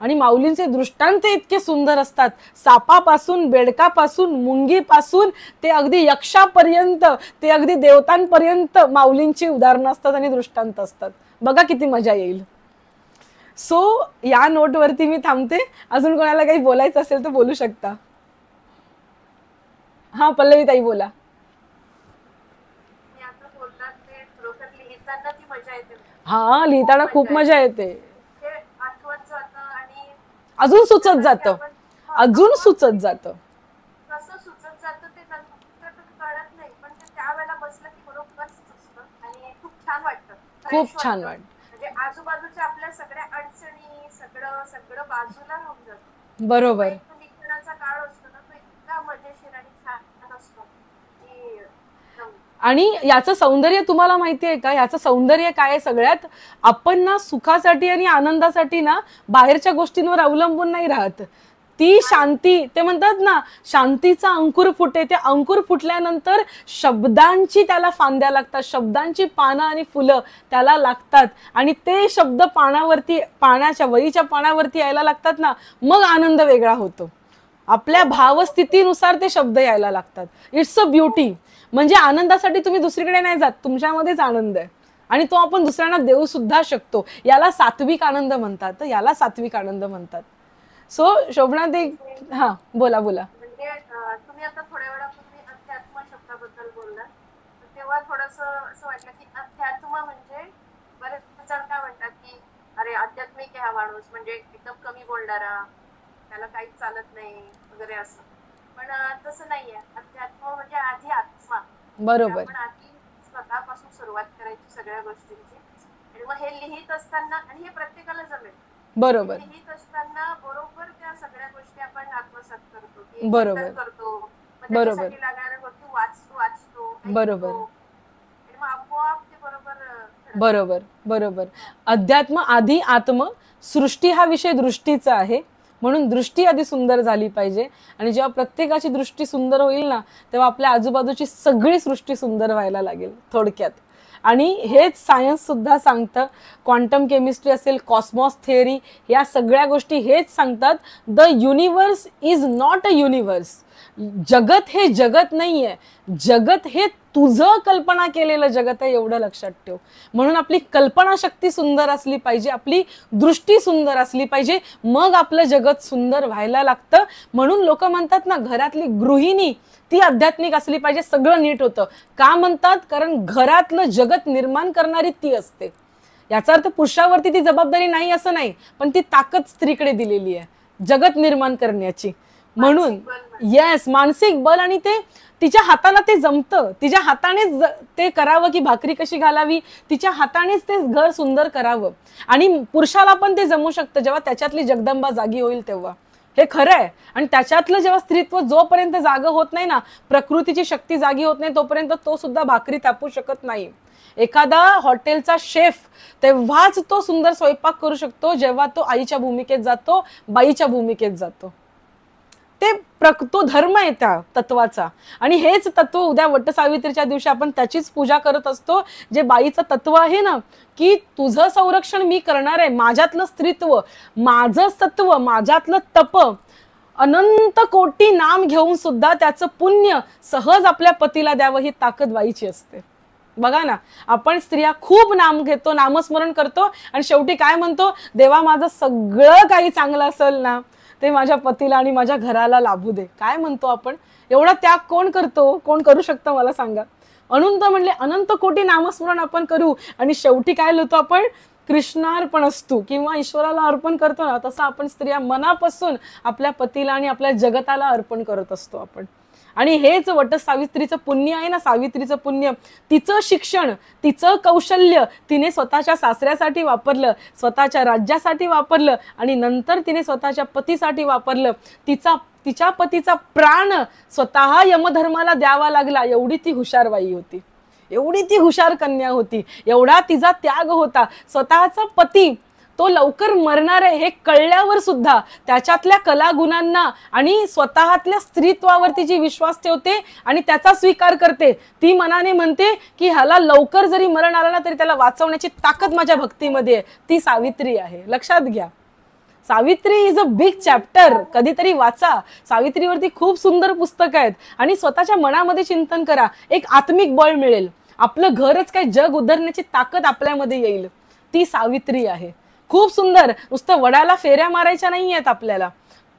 आणि माऊलींचे दृष्टांत इतके सुंदर असतात, सापापासून, बेडकापासून, मुंगीपासून ते अगदी यक्षापर्यंत, ते अगदी देवतांपर्यंत माऊलींची उदाहरणं असतात आणि दृष्टांत असतात. बघा किती मजा येईल. सो या नोटवरती मी थांबते. अजून कोणाला काही बोलायचं असेल तर बोलू शकता. हा पल्लवी ताई बोला. हा, लिहिताना खूप मजा येते, ते आठवत जातं आणि अजून सुचत जातं, आपण अजून सुचत जातं. कसं सुचत जातं ते नंतर कळत नाही, पण ते त्यावेळेला बसलं की बरोबर सुचतं आणि खूप छान वाटतं, खूप छान वाटतं. म्हणजे आजूबाजूच्या आपल्या सगळ्या अडचणी सगळं सगळं बाजूला राहून जातं. बरोबर. लिखाणाचा काळ असतो ना, तो इतका मजेशीर आणि छान असतो की आणि याचं सौंदर्य तुम्हाला माहितीये का, याचं सौंदर्य काय आहे सगळ्यात, आपण ना सुखासाठी आणि आनंदासाठी ना बाहेरच्या गोष्टींवर अवलंबून नाही राहत. ती शांती, ते म्हणतात ना शांतीचा अंकुर फुटे, ते अंकुर फुटल्यानंतर शब्दांची त्याला फांद्या लागतात, शब्दांची पानं आणि फुलं त्याला लागतात आणि ते शब्द पानावरती, पाण्याच्या वहीच्या पानावरती यायला लागतात ना, मग आनंद वेगळा होतो. आपल्या भावस्थितीनुसार ते शब्द यायला लागतात. It's a beauty. म्हणजे आनंदासाठी तुम्ही दुसरीकडे नाही जात, तुमच्यामध्येच आनंद आहे आणि तो आपण दुसऱ्यांना देऊ सुद्धा शकतो. याला सात्विक आनंद म्हणतात, याला सात्विक आनंद म्हणतात. सो शोभना ते, हा बोला बोला. म्हणजे तुम्ही आता थोड्या वेळापूर्वी अध्यात्म शब्दाबद्दल बोललात, तेव्हा थोडंसं असं वाटलं की अध्यात्म म्हणजे, बरेच जण काय म्हणतात की अरे आध्यात्मिक आहे हा माणूस, म्हणजे एकदम कमी बोलणारा, त्याला काहीच चालत नाही वगैरे असं. पण तसं नाहीये. अध्यात्म म्हणजे आधी आत्मा. बरोबर. आपण आधी स्वतःपासून सुरुवात करायची सगळ्या गोष्टींची, आणि मग हे लिहित असताना, आणि हे प्रत्येकाला जमेल, बरोबर, लिहित असताना बरोबर त्या सगळ्या गोष्टी आपण आत्मसात करतो, की बरोबर, करतो, बरोबर, लागणाऱ्या गोष्टी वाचतो, बरोबर, आणि मग आपोआप ते बरोबर. बरोबर, बरोबर. अध्यात्म आधी आत्म, सृष्टी हा विषय दृष्टीचा आहे, म्हणून दृष्टी आधी सुंदर झाली पाहिजे. आणि जेव्हा प्रत्येकाची दृष्टी सुंदर होईल ना, तेव्हा आपल्या आजूबाजूची सगळी सृष्टी सुंदर व्हायला लागेल थोडक्यात. आणि हेच सायन्स सुद्धा सांगतं, क्वांटम केमिस्ट्री असेल, कॉस्मॉस थिअरी, या सगळ्या गोष्टी हेच सांगतात, the universe is not a universe. जगत हे जगत नाहीये, जगत हे तुझं कल्पना केलेलं जगत आहे, एवढं लक्षात ठेव. म्हणून आपली कल्पना शक्ती सुंदर असली पाहिजे, आपली दृष्टी सुंदर असली पाहिजे, मग आपलं जगत सुंदर व्हायला लागतं. म्हणून लोक म्हणतात ना, घरातली गृहिणी ती आध्यात्मिक असली पाहिजे, सगळं नीट होतं. का म्हणतात? कारण घरातलं जगत निर्माण करणारी ती असते. याचा अर्थ पुरुषावरती ती जबाबदारी नाही असं नाही, पण ती ताकद स्त्रीकडे दिलेली आहे जगत निर्माण करण्याची. म्हणून येस, मानसिक बल, आणि ते तिच्या हाताला ते जमतं, तिच्या हातानेच ते करावं की भाकरी कशी घालावी, तिच्या हातानेच ते घर सुंदर करावं. आणि पुरुषाला पण ते जमू शकतं जेव्हा त्याच्यातली जगदंबा जागी होईल तेव्हा. हे खरं आहे. आणि त्याच्यातलं जेव्हा स्त्रीत्व जोपर्यंत जागं होत नाही ना, प्रकृतीची शक्ती जागी होत नाही, तोपर्यंत तो सुद्धा भाकरी तापू शकत नाही. एखादा हॉटेलचा शेफ तेव्हाच तो सुंदर स्वयंपाक करू शकतो जेव्हा तो आईच्या भूमिकेत जातो, बाईच्या भूमिकेत जातो. तो धर्म आहे त्या तत्वाचा. आणि हेच तत्व उद्या वटसावित्रीच्या दिवशी आपण त्याचीच पूजा करत असतो, जे बाईचं तत्व आहे ना, की तुझं संरक्षण मी करणार आहे, माझ्यातलं स्त्रीत्व, माझं तत्व, माझ्यातलं तप, अनंत कोटी नाम घेऊन सुद्धा त्याचं पुण्य सहज आपल्या पतीला द्यावं, ही ताकद बाईची असते. बघा ना, आपण स्त्रिया खूप नाम घेतो, नामस्मरण करतो, आणि शेवटी काय म्हणतो, देवा माझं सगळं काही चांगलं असेल ना, ते माझ्या पतीला आणि माझ्या घराला लाभू दे. काय म्हणतो आपण? एवढा त्याग कोण करतो? कोण करू शकतं मला सांगा? अनंत म्हणले अनंत कोटी नामस्मरण आपण करू, आणि शेवटी काय लिहितो आपण? कृष्णार्पण असतो, किंवा ईश्वराला अर्पण करतो ना, तसं आपण स्त्रिया मनापासून आपल्या पतीला आणि आपल्या जगताला अर्पण करत असतो आपण. आणि हेच वटसावित्रीचं पुण्य आहे ना, सावित्रीचं पुण्य. तिचं शिक्षण, तिचं कौशल्य तिने स्वतःच्या सासऱ्यासाठी वापरलं, स्वतःच्या राज्यासाठी वापरलं, आणि नंतर तिने स्वतःच्या पतीसाठी वापरलं. तिच्या पतीचा प्राण स्वतः यमधर्माला द्यावा लागला. एवढी ती हुशार बाई होती, एवढी ती हुशार कन्या होती, एवढा तिचा त्याग होता. स्वतःचा पती तो लवकर मरणार आहे हे कळल्यावर सुद्धा त्याच्यातल्या कलागुणांना आणि स्वतःतल्या स्त्रीत्वावरती जी विश्वास ठेवते आणि त्याचा स्वीकार करते, ती मनाने म्हणते की ह्याला लवकर जरी मरण आलं ना तरी त्याला वाचवण्याची ताकद माझ्या भक्तीमध्ये आहे. ती सावित्री आहे, लक्षात घ्या. Savitri is a big chapter. कधीतरी वाचा. सावित्रीवरती खूप सुंदर पुस्तकं आहेत. आणि स्वतःच्या मनामध्ये चिंतन करा, एक आत्मिक बळ मिळेल. आपलं घरच काय जग उद्धरण्याची ताकद आपल्यामध्ये येईल. ती सावित्री आहे. खूप सुंदर. नुसतं वडाला फेऱ्या मारायच्या नाही आहेत आपल्याला.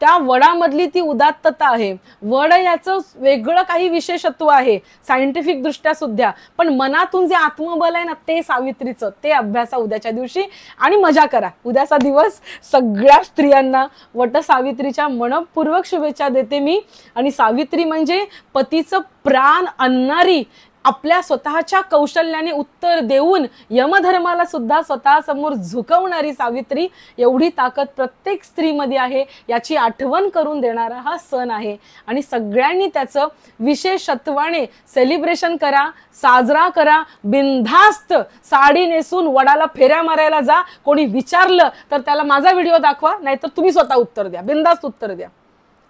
त्या वडामधली ती उदात्तता आहे. वड याचं वेगळं काही विशेषत्व आहे सायंटिफिक दृष्ट्या सुद्धा, पण मनातून जे आत्मबल आहे ना ते सावित्रीचं, ते अभ्यासा उद्याच्या दिवशी आणि मजा करा. उद्याचा दिवस सगळ्या स्त्रियांना वट सावित्रीच्या मनपूर्वक शुभेच्छा देते मी. आणि सावित्री म्हणजे पतीचं प्राण आणणारी, आपल्या स्वतःच्या कौशल्याने उत्तर देऊन यमधर्माला सुद्धा स्वतः समोर झुकवणारी सावित्री, एवढी ताकद प्रत्येक स्त्रीमध्ये आहे याची आठवण करून देणारा हा सण आहे. आणि सगळ्यांनी त्याचं विशेषत्वाने सेलिब्रेशन करा, साजरा करा. बिनधास्त साडी नेसून वडाला फेऱ्या मारायला जा. कोणी विचारलं तर त्याला माझा व्हिडिओ दाखवा, नाहीतर तुम्ही स्वतः उत्तर द्या, बिनधास्त उत्तर द्या.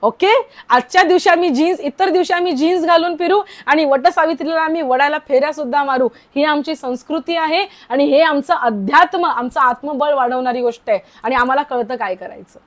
ओके, आजच्या दिवशी आम्ही जीन्स, इतर दिवशी आम्ही जीन्स घालून फिरू आणि वट सावित्रीला आम्ही वडाला फेऱ्या सुद्धा मारू. ही आमची संस्कृती आहे आणि हे आमचं अध्यात्म, आमचं आत्मबळ वाढवणारी गोष्ट आहे आणि आम्हाला कळतं काय करायचं.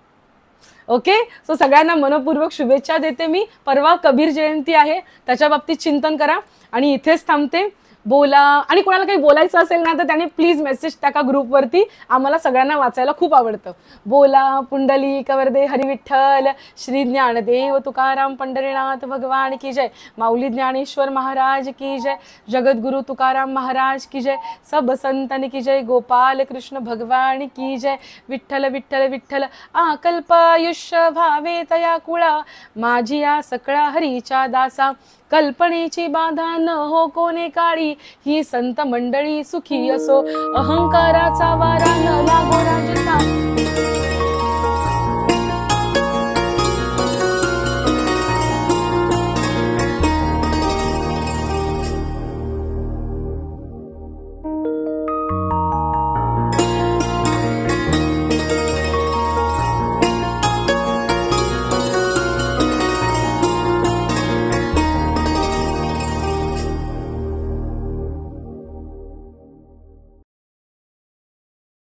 ओके, सो सगळ्यांना मनपूर्वक शुभेच्छा देते मी. परवा कबीर जयंती आहे, त्याच्या बाबतीत चिंतन करा. आणि इथेच थांबते. बोला, आणि कोणाला काही बोलायचं असेल ना तर त्याने प्लीज मेसेज टाका ग्रुपवरती, आम्हाला सगळ्यांना वाचायला खूप आवडतं. बोला पुंडलिक वरदे हरी विठ्ठल, श्री ज्ञानदेव तुकाराम पंढरीनाथ भगवान की जय, माऊली ज्ञानेश्वर महाराज की जय, जगद्गुरु तुकाराम महाराज की जय, सब संतन की जय, गोपाल कृष्ण भगवान की जय. विठ्ठल विठ्ठल विठ्ठल अकल्पायुष्य भावे तया कुळा, माझी या सकळा हरीच्या दासा, कल्पनेची बाधा न हो कोणे काळी, ही संत मंडळी सुखी असो, अहंकाराचा वारा न लागो राजसा.